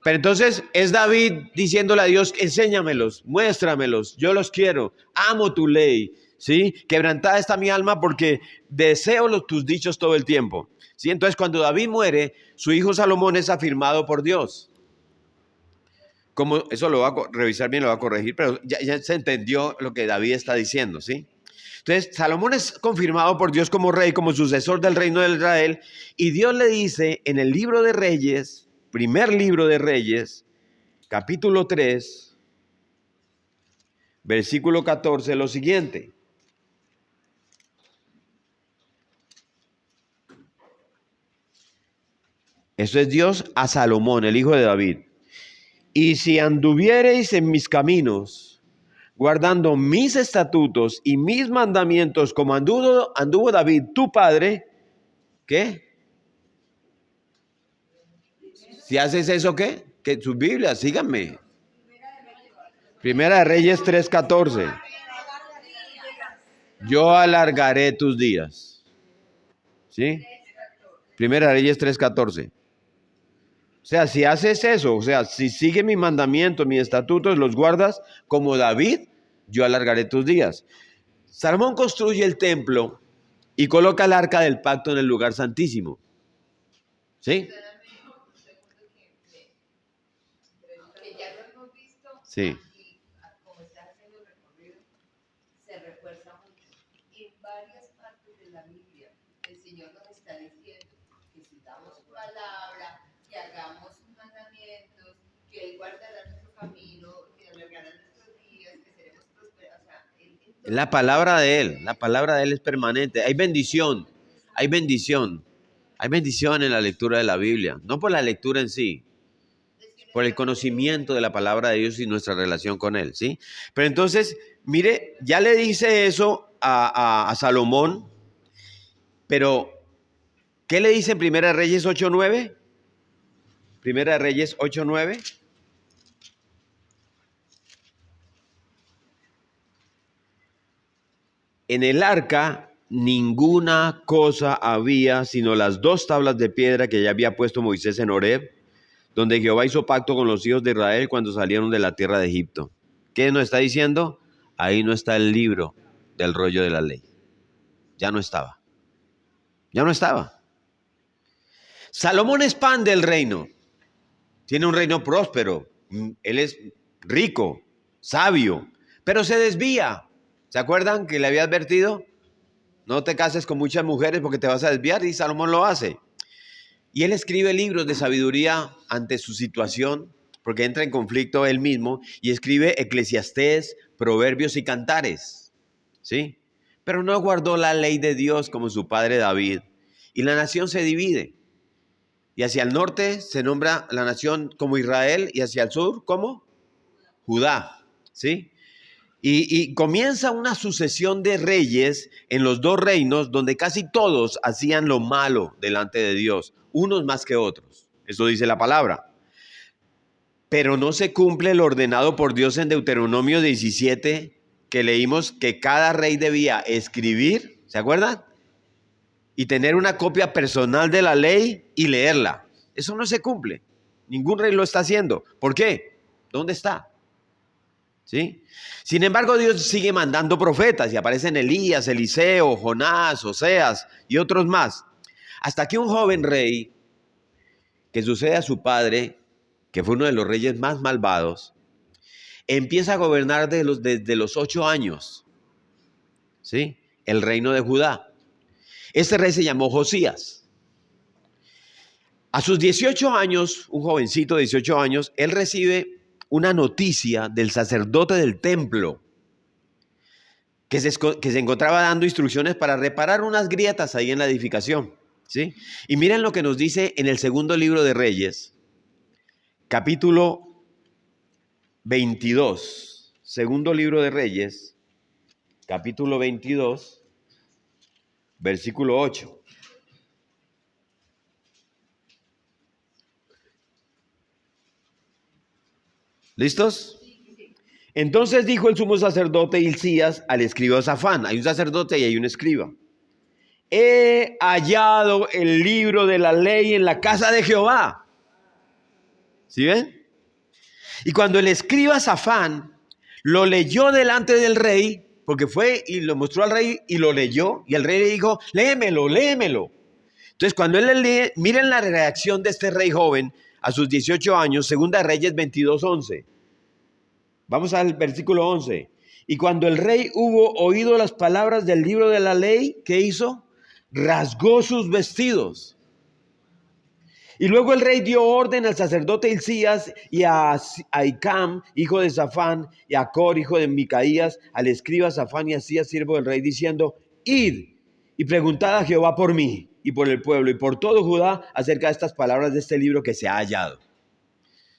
Pero entonces es David diciéndole a Dios: enséñamelos, muéstramelos, yo los quiero, amo tu ley, ¿sí? Quebrantada está mi alma porque deseo tus dichos todo el tiempo, ¿sí? Entonces cuando David muere, su hijo Salomón es afirmado por Dios. Como, eso lo va a revisar bien, lo va a corregir, pero ya se entendió lo que David está diciendo, ¿sí? Entonces Salomón es confirmado por Dios como rey, como sucesor del reino de Israel, y Dios le dice en el libro de Reyes, primer libro de Reyes, capítulo 3, versículo 14, lo siguiente. Eso es Dios a Salomón, el hijo de David. Y si anduviereis en mis caminos, guardando mis estatutos y mis mandamientos, como anduvo David, tu padre, ¿qué? Si haces eso, ¿qué? Que sus Biblias, síganme. Primera de Reyes 3:14. Yo alargaré tus días. ¿Sí? Primera de Reyes 3:14. O sea, si haces eso, o sea, si sigues mis mandamientos, mis estatutos, los guardas como David, yo alargaré tus días. Salomón construye el templo y coloca el arca del pacto en el lugar santísimo. ¿Sí? Que ya lo hemos visto. Sí. Y como estás haciendo el recorrido, se refuerza mucho. En varias partes de la Biblia, el Señor nos está diciendo que La palabra de Él es permanente. Hay bendición, hay bendición, hay bendición en la lectura de la Biblia. No por la lectura en sí, por el conocimiento de la palabra de Dios y nuestra relación con Él, ¿sí? Pero entonces, mire, ya le dice eso a Salomón, pero ¿qué le dice en Primera de Reyes 8:9? Primera de Reyes 8:9. En el arca ninguna cosa había sino las 2 tablas de piedra que ya había puesto Moisés en Horeb, donde Jehová hizo pacto con los hijos de Israel cuando salieron de la tierra de Egipto. ¿Qué nos está diciendo? Ahí no está el libro del rollo de la ley. Ya no estaba. Ya no estaba. Salomón expande el reino. Tiene un reino próspero. Él es rico, sabio, pero se desvía. ¿Se acuerdan que le había advertido? No te cases con muchas mujeres porque te vas a desviar, y Salomón lo hace. Y él escribe libros de sabiduría ante su situación, porque entra en conflicto él mismo, y escribe Eclesiastés, Proverbios y Cantares, ¿sí? Pero no guardó la ley de Dios como su padre David, y la nación se divide. Y hacia el norte se nombra la nación como Israel, y hacia el sur como Judá, ¿sí? Y comienza una sucesión de reyes en los 2 reinos donde casi todos hacían lo malo delante de Dios, unos más que otros. Eso dice la palabra. Pero no se cumple lo ordenado por Dios en Deuteronomio 17, que leímos que cada rey debía escribir, ¿se acuerdan? Y tener una copia personal de la ley y leerla. Eso no se cumple. Ningún rey lo está haciendo. ¿Por qué? ¿Dónde está? ¿Sí? Sin embargo, Dios sigue mandando profetas y aparecen Elías, Eliseo, Jonás, Oseas y otros más. Hasta que un joven rey, que sucede a su padre, que fue uno de los reyes más malvados, empieza a gobernar desde los 8 años, ¿sí? El reino de Judá. Este rey se llamó Josías. A sus 18 años, un jovencito de 18 años, él recibe una noticia del sacerdote del templo que se encontraba dando instrucciones para reparar unas grietas ahí en la edificación, ¿sí? Y miren lo que nos dice en el segundo libro de Reyes, capítulo 22. Segundo libro de Reyes, capítulo 22, versículo 8. ¿Listos? Entonces dijo el sumo sacerdote Hilcías al escriba Safán. Hay un sacerdote y hay un escriba. He hallado el libro de la ley en la casa de Jehová. ¿Sí ven? Y cuando el escriba Safán lo leyó delante del rey, porque fue y lo mostró al rey y lo leyó, y el rey le dijo, léemelo, léemelo. Entonces cuando él le lee, miren la reacción de este rey joven a sus 18 años, Segunda Reyes 22:11. Vamos al versículo 11. Y cuando el rey hubo oído las palabras del libro de la ley, ¿qué hizo? Rasgó sus vestidos. Y luego el rey dio orden al sacerdote Hilcías y a Ahicam, hijo de Safán, y a Cor, hijo de Micaías, al escriba Safán y Asías, siervo del rey, diciendo, id y preguntad a Jehová por mí y por el pueblo y por todo Judá acerca de estas palabras de este libro que se ha hallado.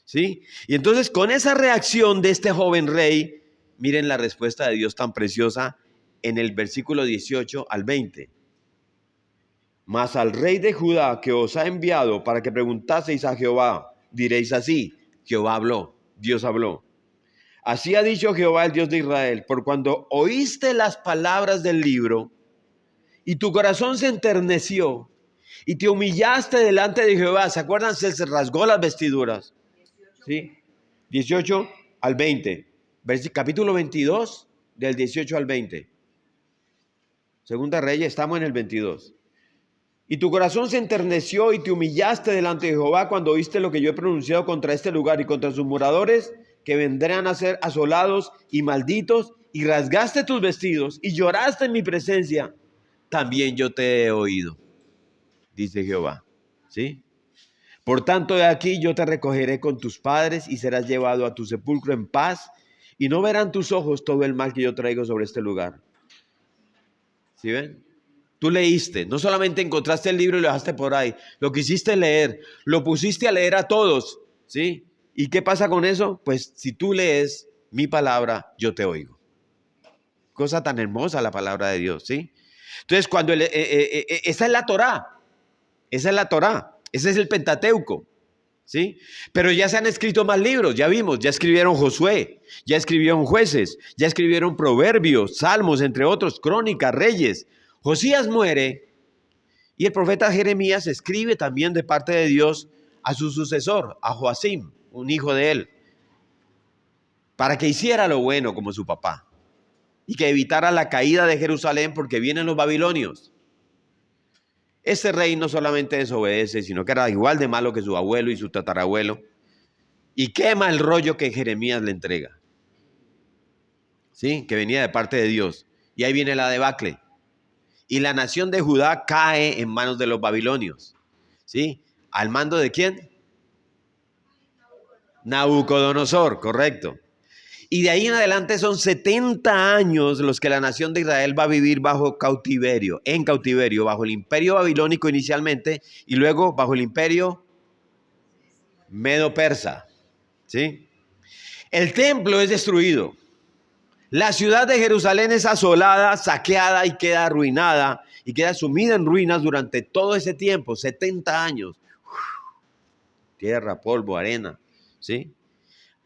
¿Sí? Y entonces con esa reacción de este joven rey, miren la respuesta de Dios tan preciosa en el versículo 18 al 20. Mas al rey de Judá que os ha enviado para que preguntaseis a Jehová, diréis así, Jehová habló, Dios habló. Así ha dicho Jehová, el Dios de Israel, por cuando oíste las palabras del libro y tu corazón se enterneció y te humillaste delante de Jehová. ¿Se acuerdan? Se rasgó las vestiduras. ¿Sí? 18 al 20. Capítulo 22, del 18 al 20. Segunda Reyes, estamos en el 22. Y tu corazón se enterneció y te humillaste delante de Jehová cuando oíste lo que yo he pronunciado contra este lugar y contra sus moradores, que vendrán a ser asolados y malditos, y rasgaste tus vestidos y lloraste en mi presencia. También yo te he oído, dice Jehová. ¿Sí? Por tanto, de aquí yo te recogeré con tus padres y serás llevado a tu sepulcro en paz, y no verán tus ojos todo el mal que yo traigo sobre este lugar. ¿Sí ven? Tú leíste, no solamente encontraste el libro y lo dejaste por ahí, lo quisiste leer, lo pusiste a leer a todos, ¿sí? ¿Y qué pasa con eso? Pues si tú lees mi palabra, yo te oigo. Cosa tan hermosa la palabra de Dios, ¿sí? Entonces, esa es la Torá, esa es la Torá, ese es el Pentateuco, ¿sí? Pero ya se han escrito más libros, ya vimos, ya escribieron Josué, ya escribieron Jueces, ya escribieron Proverbios, Salmos, entre otros, Crónicas, Reyes. Josías muere y el profeta Jeremías escribe también de parte de Dios a su sucesor, a Joacim, un hijo de él, para que hiciera lo bueno como su papá y que evitara la caída de Jerusalén porque vienen los babilonios. Este rey no solamente desobedece, sino que era igual de malo que su abuelo y su tatarabuelo, y quema el rollo que Jeremías le entrega, ¿sí? Que venía de parte de Dios. Y ahí viene la debacle. Y la nación de Judá cae en manos de los babilonios, ¿sí? ¿Al mando de quién? Nabucodonosor, correcto. Y de ahí en adelante son 70 años los que la nación de Israel va a vivir bajo cautiverio, en cautiverio, bajo el imperio babilónico inicialmente y luego bajo el imperio medo-persa, ¿sí? El templo es destruido. La ciudad de Jerusalén es asolada, saqueada y queda arruinada y queda sumida en ruinas durante todo ese tiempo, 70 años. Tierra, polvo, arena, ¿sí?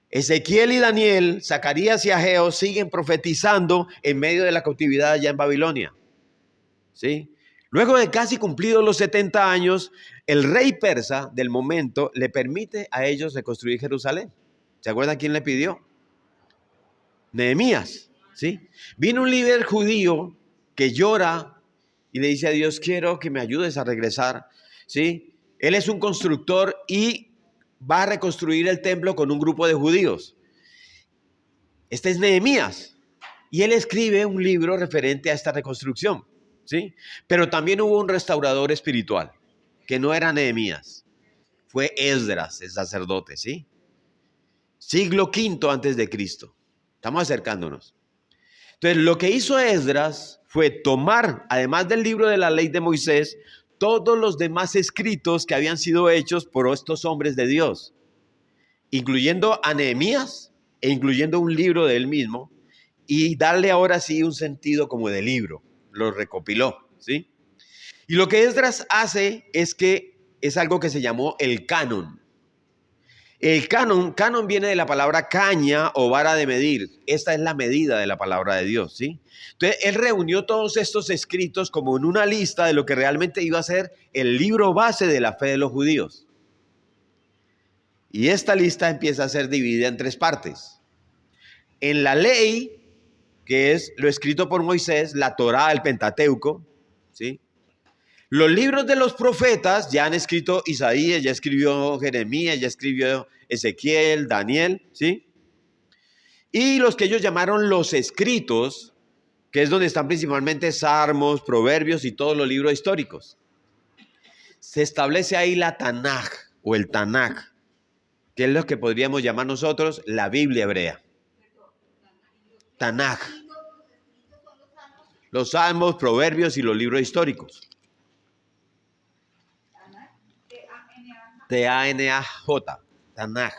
Ezequiel y Daniel, Zacarías y Ageo siguen profetizando en medio de la cautividad allá en Babilonia, ¿sí? Luego de casi cumplidos los 70 años, el rey persa del momento le permite a ellos reconstruir Jerusalén. ¿Se acuerdan quién le pidió? Nehemías, ¿sí? Vino un líder judío que llora y le dice a Dios, quiero que me ayudes a regresar, ¿sí? Él es un constructor y va a reconstruir el templo con un grupo de judíos. Este es Nehemías y él escribe un libro referente a esta reconstrucción, ¿sí? Pero también hubo un restaurador espiritual que no era Nehemías, fue Esdras, el sacerdote, ¿sí? Siglo V antes de Cristo. Estamos acercándonos. Entonces, lo que hizo Esdras fue tomar, además del libro de la ley de Moisés, todos los demás escritos que habían sido hechos por estos hombres de Dios, incluyendo a Nehemías e incluyendo un libro de él mismo, y darle ahora sí un sentido como de libro. Lo recopiló, ¿sí? Y lo que Esdras hace es algo que se llamó el canon. El canon viene de la palabra caña o vara de medir. Esta es la medida de la palabra de Dios, ¿sí? Entonces, él reunió todos estos escritos como en una lista de lo que realmente iba a ser el libro base de la fe de los judíos. Y esta lista empieza a ser dividida en tres partes. En la ley, que es lo escrito por Moisés, la Torá, el Pentateuco, ¿sí? Los libros de los profetas, ya han escrito Isaías, ya escribió Jeremías, ya escribió Ezequiel, Daniel, ¿sí? Y los que ellos llamaron los escritos, que es donde están principalmente Salmos, Proverbios y todos los libros históricos. Se establece ahí la Tanaj o el Tanaj, que es lo que podríamos llamar nosotros la Biblia hebrea. Tanaj. Los Salmos, Proverbios y los libros históricos. T-A-N-A-J, Tanaj.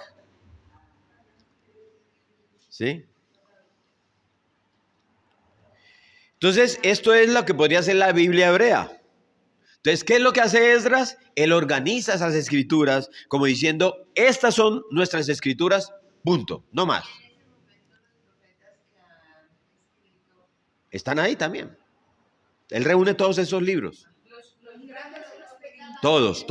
¿Sí? Entonces, esto es lo que podría ser la Biblia hebrea. Entonces, ¿qué es lo que hace Esdras? Él organiza esas escrituras como diciendo, estas son nuestras escrituras, punto, no más. Están ahí también. Él reúne todos esos libros. Todos.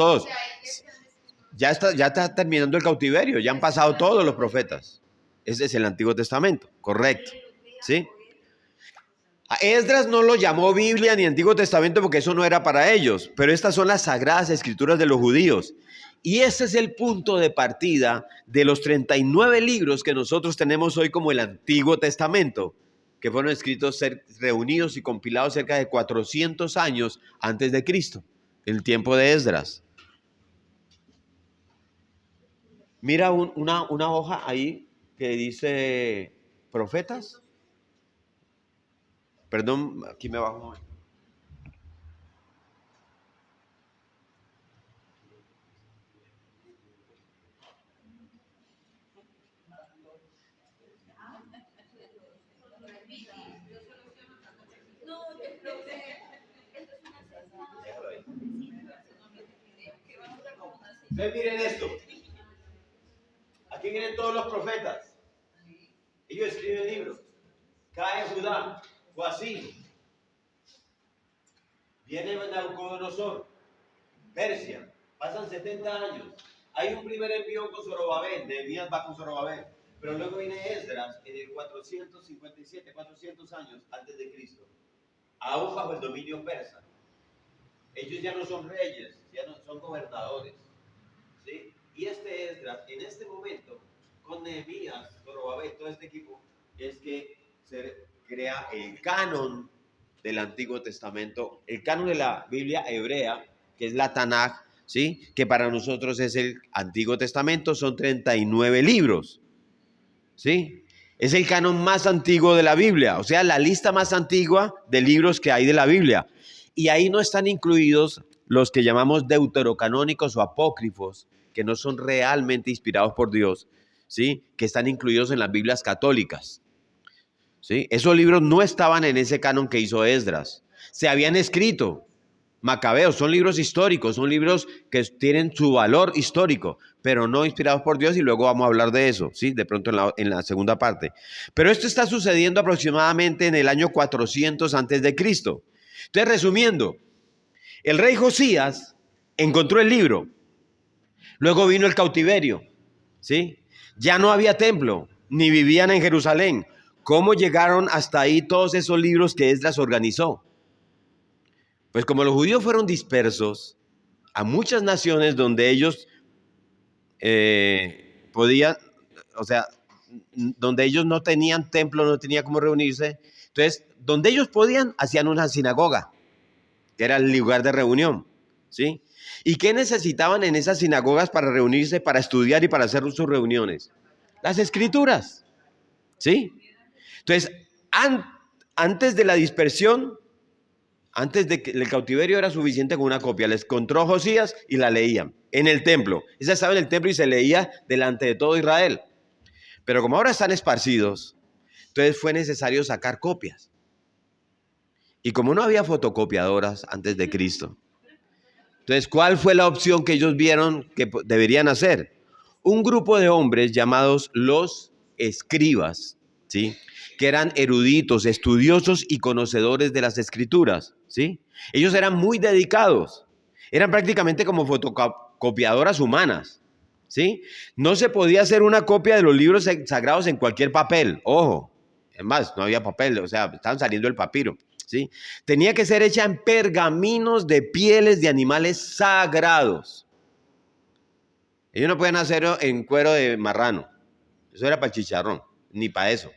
Ya está terminando el cautiverio, ya han pasado todos los profetas. Ese es el Antiguo Testamento, correcto. ¿Sí? A Esdras no lo llamó Biblia ni Antiguo Testamento porque eso no era para ellos, pero estas son las sagradas escrituras de los judíos. Y ese es el punto de partida de los 39 libros que nosotros tenemos hoy como el Antiguo Testamento, que fueron escritos, reunidos y compilados cerca de 400 años antes de Cristo, en el tiempo de Esdras. Mira una hoja ahí que dice profetas. Perdón, aquí me bajo. Ustedes miren esto. Aquí vienen todos los profetas. Ellos escriben libros. Cae Judá, Joacim. Viene Nabucodonosor, Persia. Pasan 70 años. Hay un primer envío con Zorobabel. Nehemías va con Zorobabel. Pero luego viene Esdras en el 457, 400 años antes de Cristo. Aún bajo el dominio persa. Ellos ya no son reyes, ya no son gobernadores. ¿Sí? Y este Esdras, en este momento, con Nehemías, Zorobabel, todo este equipo, es que se crea el canon del Antiguo Testamento, el canon de la Biblia hebrea, que es la Tanaj, ¿sí? Que para nosotros es el Antiguo Testamento, son 39 libros, ¿sí? Es el canon más antiguo de la Biblia, o sea, la lista más antigua de libros que hay de la Biblia. Y ahí no están incluidos los que llamamos deuterocanónicos o apócrifos, que no son realmente inspirados por Dios, ¿sí? Que están incluidos en las Biblias católicas, ¿sí? Esos libros no estaban en ese canon que hizo Esdras. Se habían escrito. Macabeos son libros históricos, son libros que tienen su valor histórico, pero no inspirados por Dios, y luego vamos a hablar de eso, ¿sí? De pronto en la segunda parte. Pero esto está sucediendo aproximadamente en el año 400 antes de Cristo. Entonces, resumiendo, el rey Josías encontró el libro, luego vino el cautiverio, ¿sí? Ya no había templo, ni vivían en Jerusalén. ¿Cómo llegaron hasta ahí todos esos libros que Esdras organizó? Pues como los judíos fueron dispersos a muchas naciones donde ellos podían, o sea, donde ellos no tenían templo, no tenían cómo reunirse, entonces, donde ellos podían, hacían una sinagoga, que era el lugar de reunión, ¿sí? ¿Y qué necesitaban en esas sinagogas para reunirse, para estudiar y para hacer sus reuniones? Las escrituras, ¿sí? Entonces, antes de la dispersión, antes del cautiverio, era suficiente con una copia. Les encontró Josías y la leían en el templo. Esa estaba en el templo y se leía delante de todo Israel. Pero como ahora están esparcidos, entonces fue necesario sacar copias. Y como no había fotocopiadoras antes de Cristo, entonces, ¿cuál fue la opción que ellos vieron que deberían hacer? Un grupo de hombres llamados los escribas, ¿sí? Que eran eruditos, estudiosos y conocedores de las escrituras, ¿sí? Ellos eran muy dedicados, eran prácticamente como fotocopiadoras humanas, ¿sí? No se podía hacer una copia de los libros sagrados en cualquier papel, ojo, es más, no había papel, o sea, estaban saliendo el papiro, ¿sí? Tenía que ser hecha en pergaminos de pieles de animales sagrados. Ellos no pueden hacerlo en cuero de marrano, eso era para el chicharrón, ni para eso.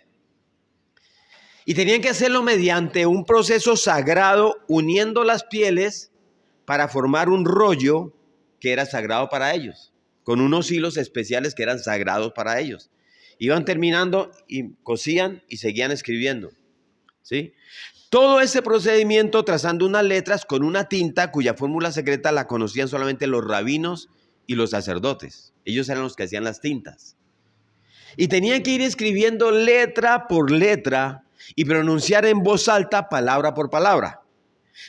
Y tenían que hacerlo mediante un proceso sagrado, uniendo las pieles para formar un rollo que era sagrado para ellos, con unos hilos especiales que eran sagrados para ellos. Iban terminando y cosían y seguían escribiendo, ¿sí? Todo ese procedimiento trazando unas letras con una tinta cuya fórmula secreta la conocían solamente los rabinos y los sacerdotes. Ellos eran los que hacían las tintas. Y tenían que ir escribiendo letra por letra y pronunciar en voz alta palabra por palabra.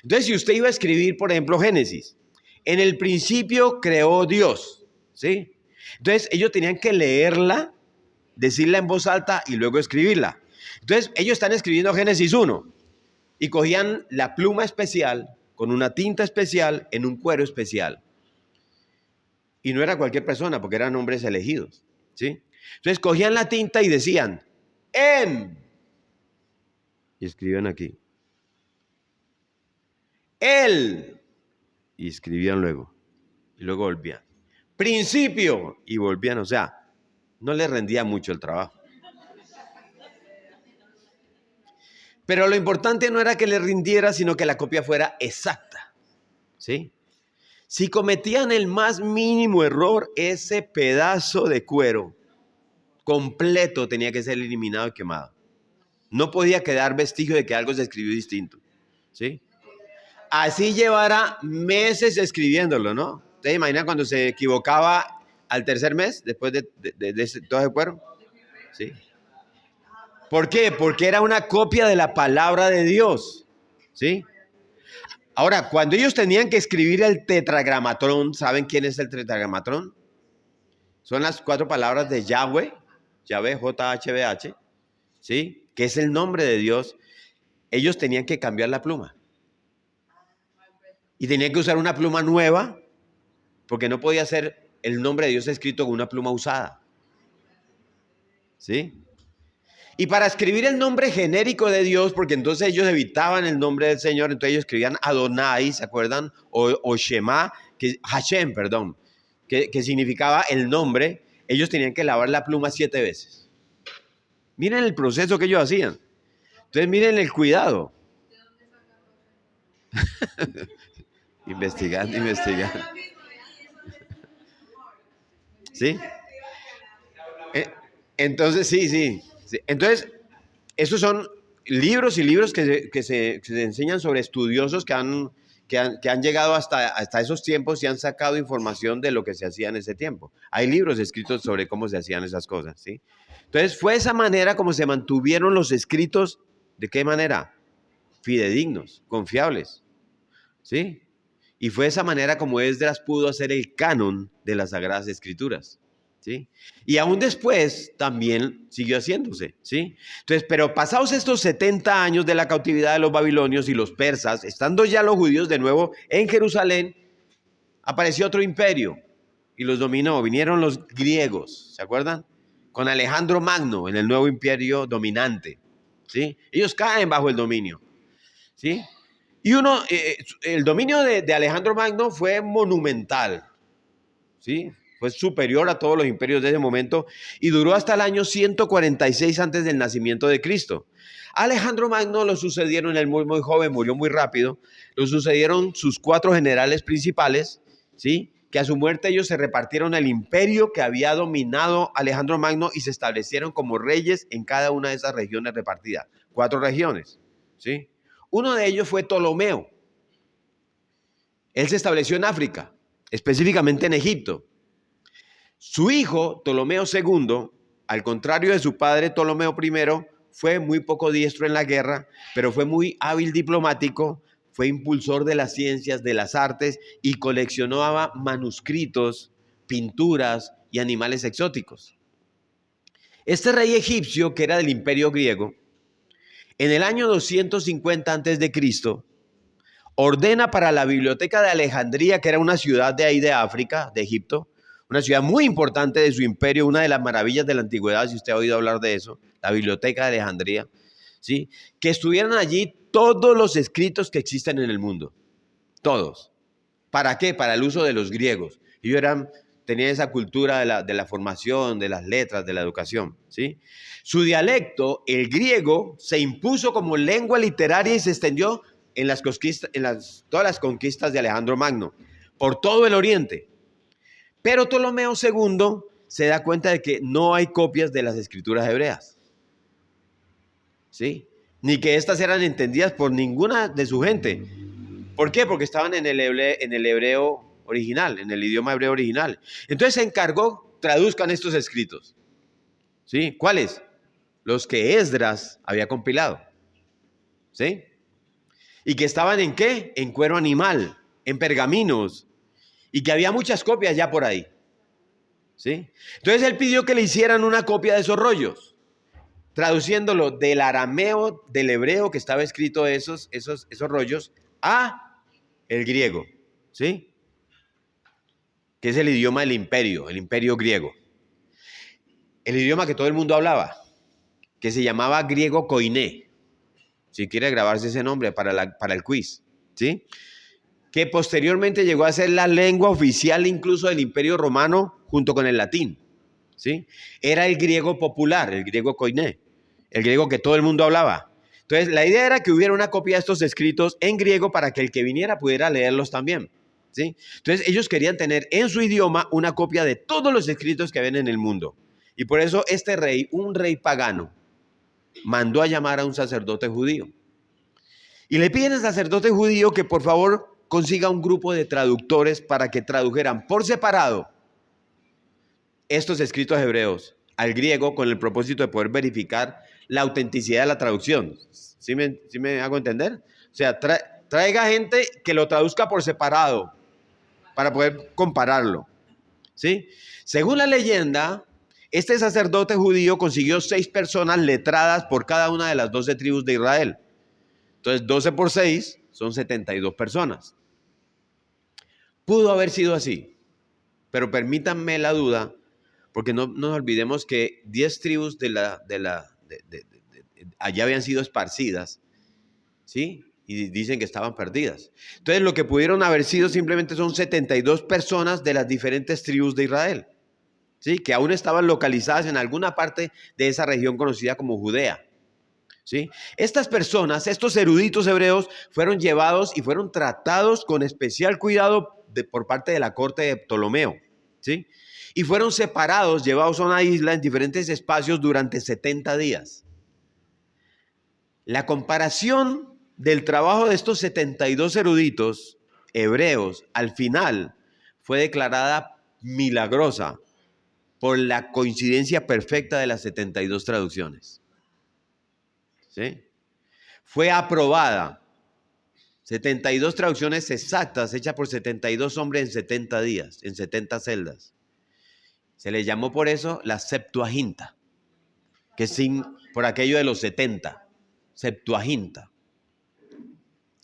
Entonces, si usted iba a escribir, por ejemplo, Génesis, en el principio creó Dios, ¿sí? Entonces, ellos tenían que leerla, decirla en voz alta y luego escribirla. Entonces, ellos están escribiendo Génesis 1 y cogían la pluma especial con una tinta especial en un cuero especial. Y no era cualquier persona, porque eran hombres elegidos, ¿sí? Entonces, cogían la tinta y decían, en, y escribían aquí, él, y escribían luego, y luego volvían, principio, y volvían, o sea, no les rendía mucho el trabajo. Pero lo importante no era que les rindiera, sino que la copia fuera exacta, ¿sí? Si cometían el más mínimo error, ese pedazo de cuero completo tenía que ser eliminado y quemado. No podía quedar vestigio de que algo se escribió distinto. ¿Sí? Así llevara meses escribiéndolo, ¿no? ¿Te imaginas cuando se equivocaba al tercer mes, después de todo ese cuero? ¿Sí? ¿Por qué? Porque era una copia de la palabra de Dios. ¿Sí? Ahora, cuando ellos tenían que escribir el tetragramatrón, ¿saben quién es el tetragramatrón? Son las 4 palabras de Yahweh, Yahweh, J-H-B-H, ¿sí? Que es el nombre de Dios. Ellos tenían que cambiar la pluma. Y tenían que usar una pluma nueva, porque no podía ser el nombre de Dios escrito con una pluma usada. ¿Sí? Y para escribir el nombre genérico de Dios, porque entonces ellos evitaban el nombre del Señor, entonces ellos escribían Adonai, ¿se acuerdan? O Shema, Hashem, perdón, que significaba el nombre. Ellos tenían que lavar la pluma 7 veces. Miren el proceso que ellos hacían. Entonces miren el cuidado. Investigando. ¿Sí? Entonces, sí. Entonces, esos son libros y libros que se enseñan sobre estudiosos que han llegado hasta esos tiempos y han sacado información de lo que se hacía en ese tiempo. Hay libros escritos sobre cómo se hacían esas cosas, ¿sí? Entonces, fue esa manera como se mantuvieron los escritos. ¿De qué manera? Fidedignos, confiables, ¿sí? Y fue esa manera como Esdras pudo hacer el canon de las Sagradas Escrituras, ¿sí? Y aún después también siguió haciéndose, ¿sí? Entonces, pero pasados estos 70 años de la cautividad de los babilonios y los persas, estando ya los judíos de nuevo en Jerusalén, apareció otro imperio y los dominó. Vinieron los griegos, ¿se acuerdan? Con Alejandro Magno en el nuevo imperio dominante, ¿sí? Ellos caen bajo el dominio, ¿sí? Y el dominio de Alejandro Magno fue monumental, ¿sí? Fue superior a todos los imperios de ese momento y duró hasta el año 146 antes del nacimiento de Cristo. A Alejandro Magno lo sucedieron, él muy joven, murió muy rápido, lo sucedieron sus 4 generales principales, ¿sí? Que a su muerte ellos se repartieron el imperio que había dominado Alejandro Magno y se establecieron como reyes en cada una de esas regiones repartidas. 4 regiones, ¿sí? Uno de ellos fue Ptolomeo. Él se estableció en África, específicamente en Egipto. Su hijo, Ptolomeo II, al contrario de su padre Ptolomeo I, fue muy poco diestro en la guerra, pero fue muy hábil diplomático, fue impulsor de las ciencias, de las artes y coleccionaba manuscritos, pinturas y animales exóticos. Este rey egipcio, que era del imperio griego, en el año 250 a.C., ordena para la biblioteca de Alejandría, que era una ciudad de ahí de África, de Egipto, una ciudad muy importante de su imperio, una de las maravillas de la antigüedad, si usted ha oído hablar de eso, la biblioteca de Alejandría, ¿sí? Que estuvieran allí todos los escritos que existen en el mundo, todos. ¿Para qué? Para el uso de los griegos. Ellos tenían esa cultura de la formación, de las letras, de la educación, ¿sí? Su dialecto, el griego, se impuso como lengua literaria y se extendió en todas las conquistas de Alejandro Magno, por todo el oriente. Pero Ptolomeo II se da cuenta de que no hay copias de las escrituras hebreas, ¿sí? Ni que estas eran entendidas por ninguna de su gente. ¿Por qué? Porque estaban en el hebreo original, en el idioma hebreo original. Entonces se encargó, traduzcan estos escritos, ¿sí? ¿Cuáles? Los que Esdras había compilado, ¿sí? ¿Y que estaban en qué? En cuero animal, en pergaminos, y que había muchas copias ya por ahí, ¿sí? Entonces él pidió que le hicieran una copia de esos rollos, traduciéndolo del arameo, del hebreo que estaba escrito esos rollos, a el griego, ¿sí? Que es el idioma del imperio, el imperio griego. El idioma que todo el mundo hablaba, que se llamaba griego koiné. Si quiere grabarse ese nombre para el quiz, ¿sí? Que posteriormente llegó a ser la lengua oficial incluso del Imperio Romano junto con el latín, ¿sí? Era el griego popular, el griego koiné, el griego que todo el mundo hablaba. Entonces, la idea era que hubiera una copia de estos escritos en griego para que el que viniera pudiera leerlos también, ¿sí? Entonces, ellos querían tener en su idioma una copia de todos los escritos que habían en el mundo. Y por eso este rey, un rey pagano, mandó a llamar a un sacerdote judío. Y le piden al sacerdote judío que por favor consiga un grupo de traductores para que tradujeran por separado estos escritos hebreos al griego con el propósito de poder verificar la autenticidad de la traducción. ¿Sí me hago entender? O sea, traiga gente que lo traduzca por separado para poder compararlo. ¿Sí? Según la leyenda, este sacerdote judío consiguió 6 personas letradas por cada una de las 12 tribus de Israel. Entonces, 12 por 6 son 72 personas. Pudo haber sido así, pero permítanme la duda, porque no nos olvidemos que 10 tribus allá habían sido esparcidas, ¿sí? Y dicen que estaban perdidas. Entonces, lo que pudieron haber sido simplemente son 72 personas de las diferentes tribus de Israel, ¿sí? Que aún estaban localizadas en alguna parte de esa región conocida como Judea, ¿sí? Estas personas, estos eruditos hebreos, fueron llevados y fueron tratados con especial cuidado por parte de la corte de Ptolomeo, ¿sí? Y fueron separados, llevados a una isla en diferentes espacios durante 70 días. La comparación del trabajo de estos 72 eruditos hebreos al final fue declarada milagrosa por la coincidencia perfecta de las 72 traducciones. ¿Sí? Fue aprobada. 72 traducciones exactas hechas por 72 hombres en 70 días, en 70 celdas. Se le llamó por eso la Septuaginta, que es por aquello de los 70. Septuaginta.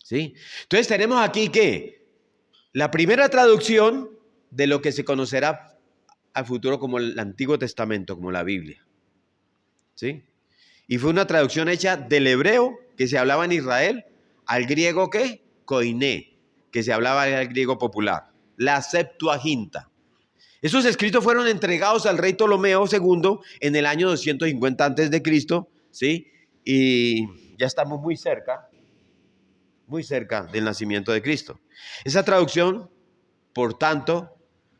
¿Sí? Entonces tenemos aquí que la primera traducción de lo que se conocerá al futuro como el Antiguo Testamento, como la Biblia. ¿Sí? Y fue una traducción hecha del hebreo que se hablaba en Israel al griego ¿qué? Koiné, que se hablaba al griego popular. La Septuaginta. Esos escritos fueron entregados al rey Ptolomeo II en el año 250 a.C., ¿sí? Y ya estamos muy cerca del nacimiento de Cristo. Esa traducción, por tanto,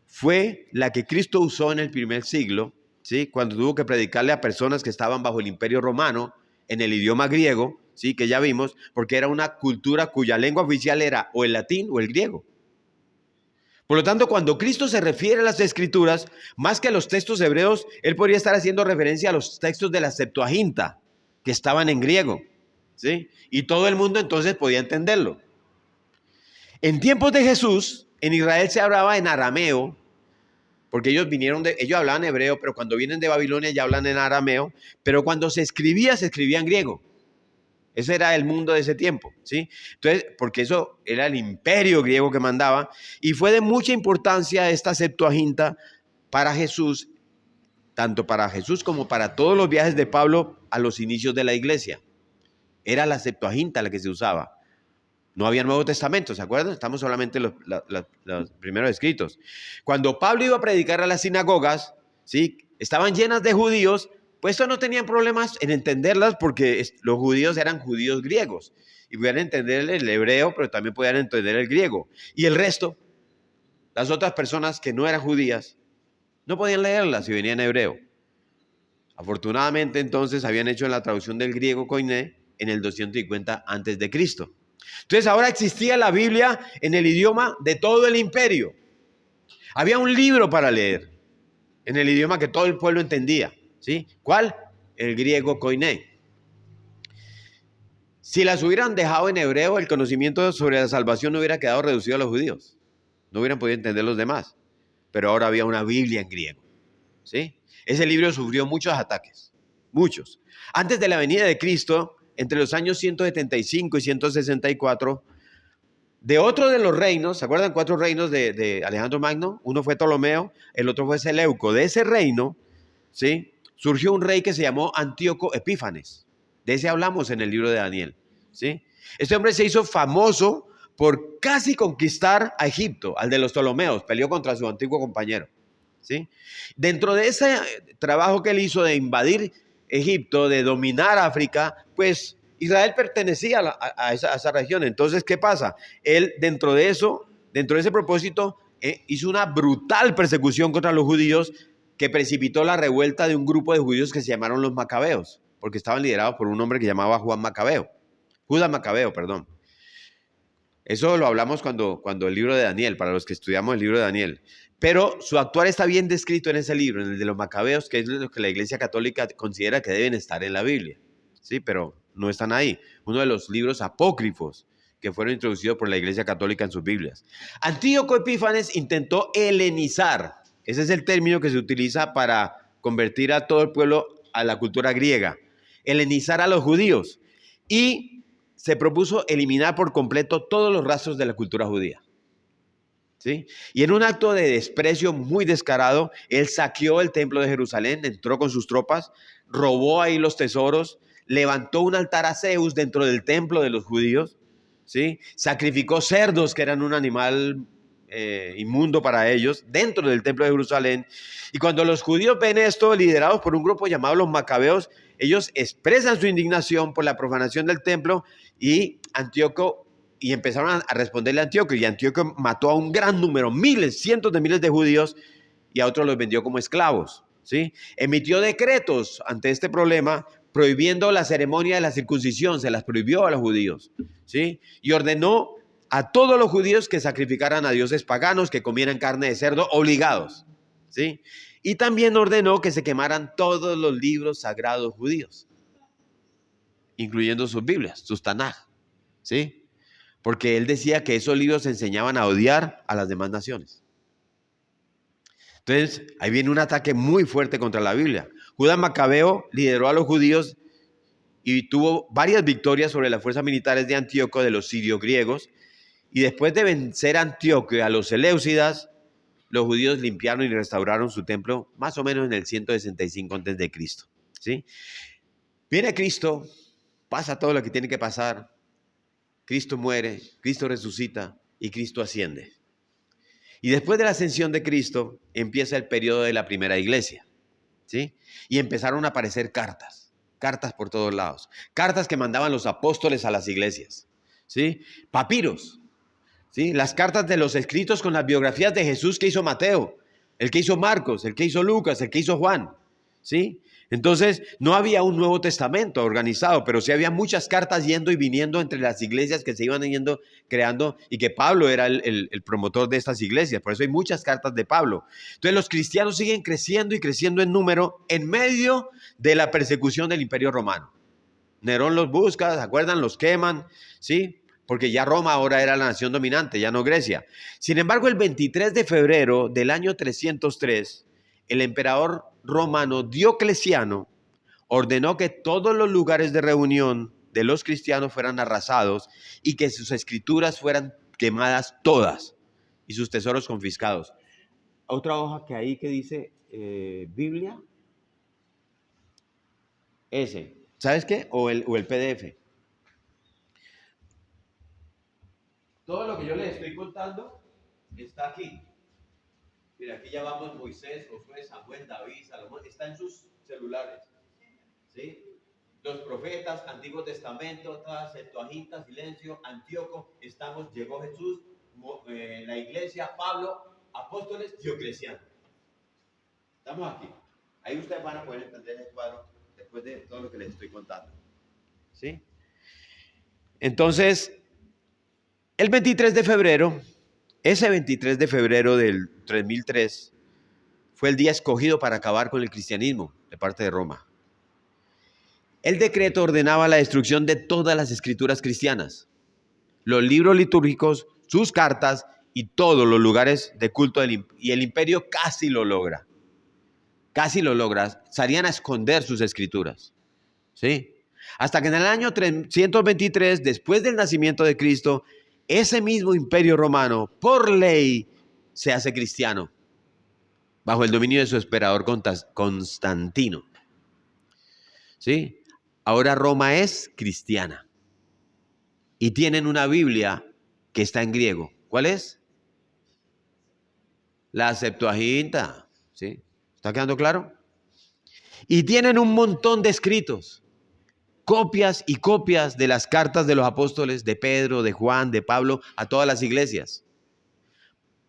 fue la que Cristo usó en el primer siglo, ¿sí? Cuando tuvo que predicarle a personas que estaban bajo el imperio romano en el idioma griego, ¿sí? Que ya vimos, porque era una cultura cuya lengua oficial era o el latín o el griego. Por lo tanto, cuando Cristo se refiere a las Escrituras, más que a los textos hebreos, él podría estar haciendo referencia a los textos de la Septuaginta, que estaban en griego, ¿sí? Y todo el mundo entonces podía entenderlo. En tiempos de Jesús, en Israel se hablaba en arameo, porque ellos hablaban hebreo, pero cuando vienen de Babilonia ya hablan en arameo, pero cuando se escribía en griego. Ese era el mundo de ese tiempo, ¿sí? Entonces, porque eso era el imperio griego que mandaba, y fue de mucha importancia esta Septuaginta para Jesús, tanto para Jesús como para todos los viajes de Pablo a los inicios de la iglesia. Era la Septuaginta la que se usaba. No había Nuevo Testamento, ¿se acuerdan? Estamos solamente los primeros escritos. Cuando Pablo iba a predicar a las sinagogas, ¿sí? Estaban llenas de judíos, pues estos no tenían problemas en entenderlas porque los judíos eran judíos griegos y podían entender el hebreo, pero también podían entender el griego. Y el resto, las otras personas que no eran judías, no podían leerlas si venían en hebreo. Afortunadamente, entonces, habían hecho la traducción del griego koiné en el 250 a.C. Entonces, ahora existía la Biblia en el idioma de todo el imperio. Había un libro para leer en el idioma que todo el pueblo entendía. ¿Sí? ¿Cuál? El griego koiné. Si las hubieran dejado en hebreo, el conocimiento sobre la salvación no hubiera quedado reducido a los judíos. No hubieran podido entender los demás. Pero ahora había una Biblia en griego. ¿Sí? Ese libro sufrió muchos ataques. Muchos. Antes de la venida de Cristo, entre los años 175 y 164, de otro de los reinos, ¿se acuerdan? 4 reinos de Alejandro Magno. Uno fue Ptolomeo, el otro fue Seleuco. De ese reino, ¿sí?, surgió un rey que se llamó Antíoco Epífanes. De ese hablamos en el libro de Daniel, ¿sí? Este hombre se hizo famoso por casi conquistar a Egipto, al de los Ptolomeos. Peleó contra su antiguo compañero, ¿sí? Dentro de ese trabajo que él hizo de invadir Egipto, de dominar África, pues Israel pertenecía a esa región. Entonces, ¿qué pasa? Él, dentro de ese propósito, hizo una brutal persecución contra los judíos que precipitó la revuelta de un grupo de judíos que se llamaron los macabeos. porque estaban liderados por un hombre que llamaba Judas Macabeo, perdón. Eso lo hablamos cuando el libro de Daniel, para los que estudiamos el libro de Daniel. Pero su actuar está bien descrito en ese libro, en el de los Macabeos, que es lo que la Iglesia Católica considera que deben estar en la Biblia. Sí, pero no están ahí. Uno de los libros apócrifos que fueron introducidos por la Iglesia Católica en sus Biblias. Antíoco Epífanes intentó helenizar. Ese es el término que se utiliza para convertir a todo el pueblo a la cultura griega. Helenizar a los judíos. Y se propuso eliminar por completo todos los rastros de la cultura judía. ¿Sí? Y en un acto de desprecio muy descarado, él saqueó el templo de Jerusalén, entró con sus tropas, robó ahí los tesoros, levantó un altar a Zeus dentro del templo de los judíos, ¿sí? Sacrificó cerdos, que eran un animal inmundo para ellos, dentro del templo de Jerusalén. Y cuando los judíos ven esto, liderados por un grupo llamado los Macabeos, ellos expresan su indignación por la profanación del templo y empezaron a responderle a Antíoco, y Antíoco mató a un gran número, miles, cientos de miles de judíos, y a otros los vendió como esclavos, ¿sí? Emitió decretos ante este problema, prohibiendo la ceremonia de la circuncisión, se las prohibió a los judíos, ¿sí? Y ordenó a todos los judíos que sacrificaran a dioses paganos, que comieran carne de cerdo, obligados, ¿sí? Y también ordenó que se quemaran todos los libros sagrados judíos, incluyendo sus Biblias, sus Tanaj, ¿sí? Porque él decía que esos libros enseñaban a odiar a las demás naciones. Entonces, ahí viene un ataque muy fuerte contra la Biblia. Judas Macabeo lideró a los judíos y tuvo varias victorias sobre las fuerzas militares de Antíoco, de los sirios griegos. Y después de vencer a Antíoco y a los seleucidas, los judíos limpiaron y restauraron su templo más o menos en el 165 a.C. ¿Sí? Viene Cristo, pasa todo lo que tiene que pasar. Cristo muere, Cristo resucita y Cristo asciende. Y después de la ascensión de Cristo empieza el periodo de la primera iglesia, ¿sí? Y empezaron a aparecer cartas por todos lados, cartas que mandaban los apóstoles a las iglesias, ¿sí? Papiros, ¿sí? Las cartas de los escritos con las biografías de Jesús que hizo Mateo, el que hizo Marcos, el que hizo Lucas, el que hizo Juan, ¿sí? Entonces, no había un Nuevo Testamento organizado, pero sí había muchas cartas yendo y viniendo entre las iglesias que se iban yendo creando, y que Pablo era el promotor de estas iglesias. Por eso hay muchas cartas de Pablo. Entonces, los cristianos siguen creciendo y creciendo en número en medio de la persecución del Imperio Romano. Nerón los busca, ¿se acuerdan? Los queman, ¿sí? Porque ya Roma ahora era la nación dominante, ya no Grecia. Sin embargo, el 23 de febrero del año 303, el emperador romano Diocleciano ordenó que todos los lugares de reunión de los cristianos fueran arrasados y que sus escrituras fueran quemadas todas y sus tesoros confiscados. Otra hoja que ahí que dice Biblia, ese, ¿sabes qué? O el PDF. Todo lo que yo les estoy contando está aquí. Mira, aquí ya vamos Moisés, Josué, Samuel, David, Salomón, está en sus celulares, ¿sí? Los profetas, Antiguo Testamento, todas Septuaginta, Silencio, Antíoco, llegó Jesús, la iglesia, Pablo, apóstoles, Diocleciano. Estamos aquí. Ahí ustedes van a poder entender el cuadro después de todo lo que les estoy contando, ¿sí? Entonces, el 23 de febrero, ese 23 de febrero del 3003, fue el día escogido para acabar con el cristianismo de parte de Roma. El decreto ordenaba la destrucción de todas las escrituras cristianas, los libros litúrgicos, sus cartas y todos los lugares de culto y el imperio casi lo logra. Salían a esconder sus escrituras, ¿sí? Hasta que en el año 323, después del nacimiento de Cristo, ese mismo imperio romano, por ley, se hace cristiano, bajo el dominio de su emperador Constantino, ¿sí? Ahora Roma es cristiana y tienen una Biblia que está en griego. ¿Cuál es? La Septuaginta, ¿sí? ¿Está quedando claro? Y tienen un montón de escritos, copias y copias de las cartas de los apóstoles, de Pedro, de Juan, de Pablo, a todas las iglesias,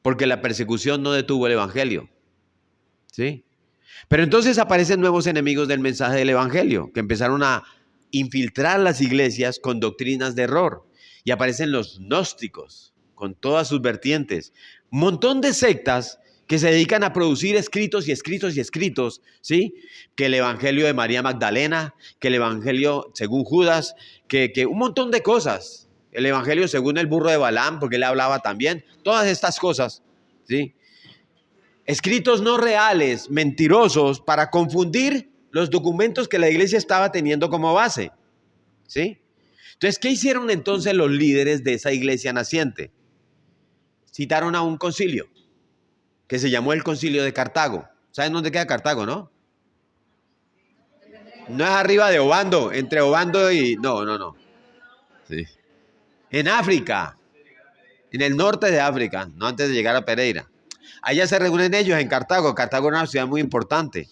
porque la persecución no detuvo el evangelio, ¿sí? Pero entonces aparecen nuevos enemigos del mensaje del evangelio, que empezaron a infiltrar las iglesias con doctrinas de error. Y aparecen los gnósticos, con todas sus vertientes. Un montón de sectas que se dedican a producir escritos y escritos y escritos, ¿sí? Que el evangelio de María Magdalena, que el evangelio según Judas, que un montón de cosas. El evangelio según el burro de Balaam, porque él hablaba también. Todas estas cosas, ¿sí? Escritos no reales, mentirosos, para confundir los documentos que la iglesia estaba teniendo como base, ¿sí? Entonces, ¿qué hicieron entonces los líderes de esa iglesia naciente? Citaron a un concilio que se llamó el Concilio de Cartago. ¿Saben dónde queda Cartago, no? No es arriba de Obando, entre Obando y... No. Sí. En África, en el norte de África, no antes de llegar a Pereira. Allá se reúnen ellos en Cartago. Cartago era una ciudad muy importante.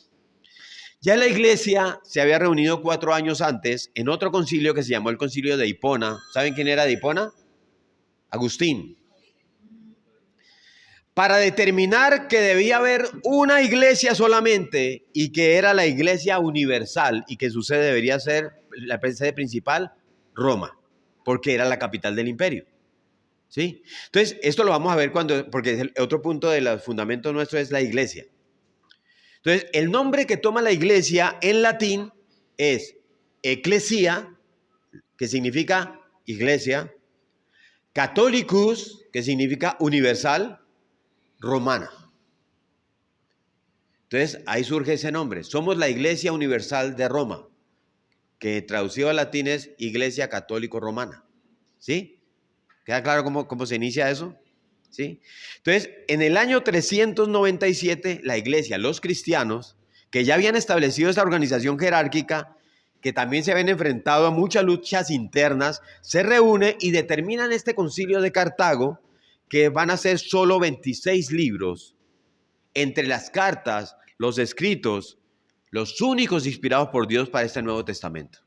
Ya la iglesia se había reunido 4 años antes en otro concilio que se llamó el Concilio de Hipona. ¿Saben quién era de Hipona? Agustín. Para determinar que debía haber una iglesia solamente y que era la iglesia universal y que su sede debería ser la sede principal, Roma, porque era la capital del imperio. ¿Sí? Entonces, esto lo vamos a ver porque el otro punto de los fundamentos nuestros es la iglesia. Entonces, el nombre que toma la iglesia en latín es Ecclesia, que significa iglesia, Catholicus, que significa universal, Romana. Entonces, ahí surge ese nombre. Somos la Iglesia Universal de Roma, que traducido al latín es Iglesia Católico Romana. ¿Sí? ¿Queda claro cómo se inicia eso? ¿Sí? Entonces, en el año 397, la iglesia, los cristianos, que ya habían establecido esa organización jerárquica, que también se habían enfrentado a muchas luchas internas, se reúne y determinan este concilio de Cartago, que van a ser solo 26 libros, entre las cartas, los escritos, los únicos inspirados por Dios para este Nuevo Testamento.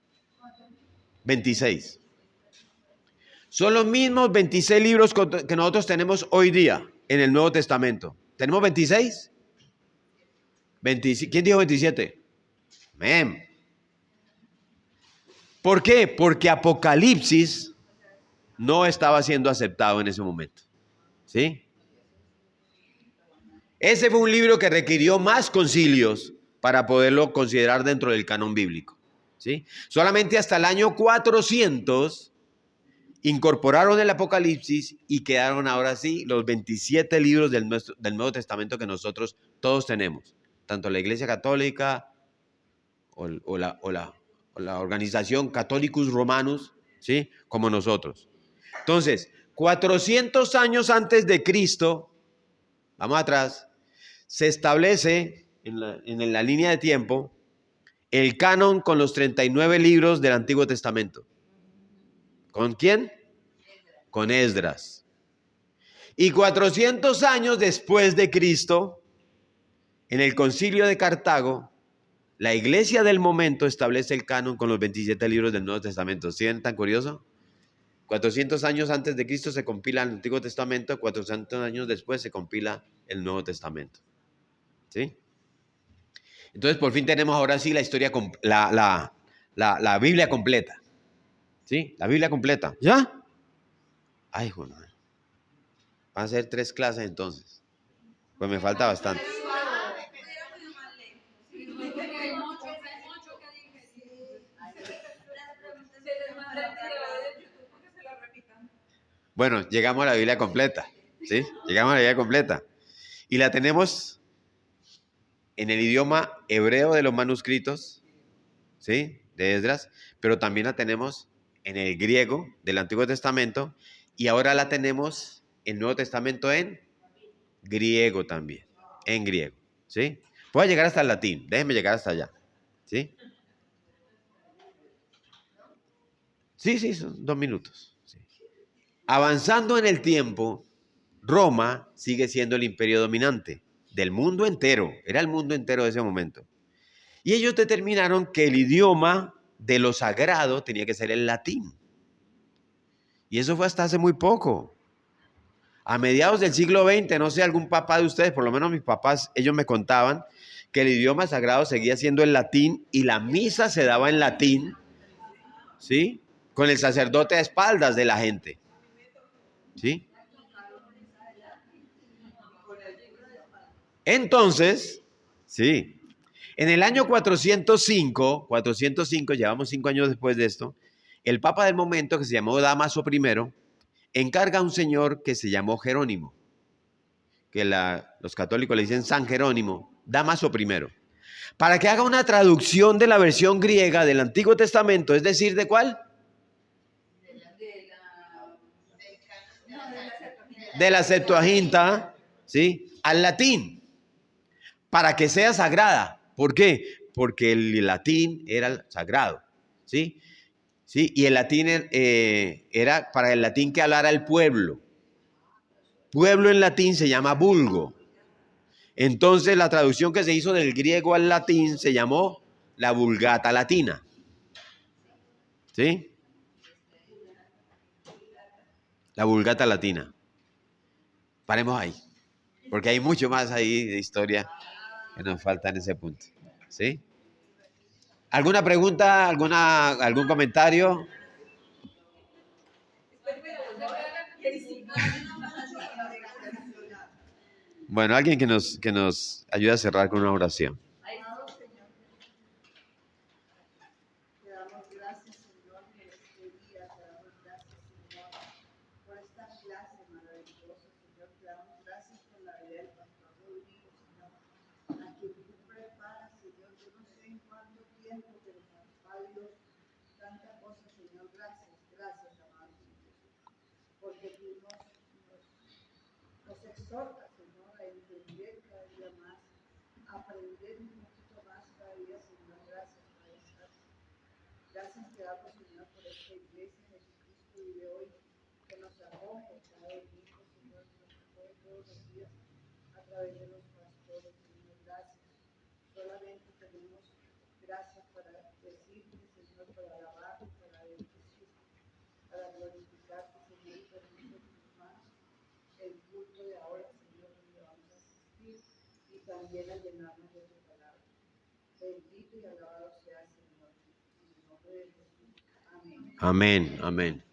26. Son los mismos 26 libros que nosotros tenemos hoy día en el Nuevo Testamento. ¿Tenemos 26? ¿Quién dijo 27? Amén. ¿Por qué? Porque Apocalipsis no estaba siendo aceptado en ese momento. ¿Sí? Ese fue un libro que requirió más concilios para poderlo considerar dentro del canon bíblico. ¿Sí? Solamente hasta el año 400 incorporaron el Apocalipsis y quedaron ahora sí los 27 libros del Nuevo Testamento que nosotros todos tenemos. Tanto la Iglesia Católica o la organización Catholicus Romanus, ¿sí? Como nosotros. Entonces, 400 años antes de Cristo, vamos atrás, se establece en la línea de tiempo el canon con los 39 libros del Antiguo Testamento. ¿Con quién? Con Esdras. Y 400 años después de Cristo, en el Concilio de Cartago, la iglesia del momento establece el canon con los 27 libros del Nuevo Testamento. ¿Sí ven tan curioso? 400 años antes de Cristo se compila el Antiguo Testamento, 400 años después se compila el Nuevo Testamento. ¿Sí? Entonces, por fin tenemos ahora sí la historia, la Biblia completa. ¿Sí? La Biblia completa. ¿Ya? Ay, joder. Van a ser 3 clases entonces. Pues me falta bastante. Bueno, llegamos a la Biblia completa. ¿Sí? Llegamos a la Biblia completa. Y la tenemos en el idioma hebreo de los manuscritos, ¿sí? De Esdras, pero también la tenemos en el griego del Antiguo Testamento y ahora la tenemos en el Nuevo Testamento en griego también, en griego, ¿sí? Voy a llegar hasta el latín, déjenme llegar hasta allá, ¿sí? Sí, son 2 minutos. Sí. Avanzando en el tiempo, Roma sigue siendo el imperio dominante del mundo entero, era el mundo entero de ese momento. Y ellos determinaron que el idioma de lo sagrado tenía que ser el latín. Y eso fue hasta hace muy poco. A mediados del siglo XX, no sé, algún papá de ustedes, por lo menos mis papás, ellos me contaban que el idioma sagrado seguía siendo el latín y la misa se daba en latín, ¿sí? Con el sacerdote a espaldas de la gente, ¿sí? Entonces, sí, en el año 405, llevamos 5 años después de esto, el papa del momento, que se llamó Dámaso I, encarga a un señor que se llamó Jerónimo, que los católicos le dicen San Jerónimo, Dámaso I, para que haga una traducción de la versión griega del Antiguo Testamento, es decir, ¿de cuál? De la Septuaginta, ¿sí? Al latín, para que sea sagrada. ¿Por qué? Porque el latín era sagrado, ¿sí? ¿Sí? Y el latín era para el latín que hablara el pueblo. Pueblo en latín se llama vulgo. Entonces la traducción que se hizo del griego al latín se llamó la Vulgata Latina. ¿Sí? La Vulgata Latina. Paremos ahí, porque hay mucho más ahí de historia que nos falta en ese punto. ¿Sí? ¿Alguna pregunta? ¿Algún comentario? Bueno, alguien que nos ayude a cerrar con una oración. Te damos gracias, Señor, por este día. Te damos gracias, Señor, por esta clase maravillosa, Señor. Te damos gracias por la vida del pastor Rodrigo, Señor, a quien tú preparas, Señor. Yo no sé en cuánto tiempo, pero papá Dios, tanta cosa, Señor. Gracias, gracias, amado Jesús, porque tú nos exhortas, Señor, a entender cada día más, a aprender un poquito más cada día, Señor. Gracias, Maestro. Gracias te damos, Señor, por esta iglesia, Jesucristo, y de hoy, que nos acoge cada domingo, Señor, que nos acoge todos los días a través de los pastores, Señor. Gracias. Solamente tenemos gracias para decirte, Señor, para alabarte, para bendecirte, para glorificarte, Señor, y permitir en tus manos el culto de ahora, Señor, donde vamos a asistir y también a llenarnos de tu palabra. Bendito y alabado sea, Señor. Amén, amén.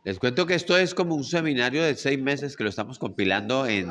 Les cuento que esto es como un seminario de 6 meses que lo estamos compilando en...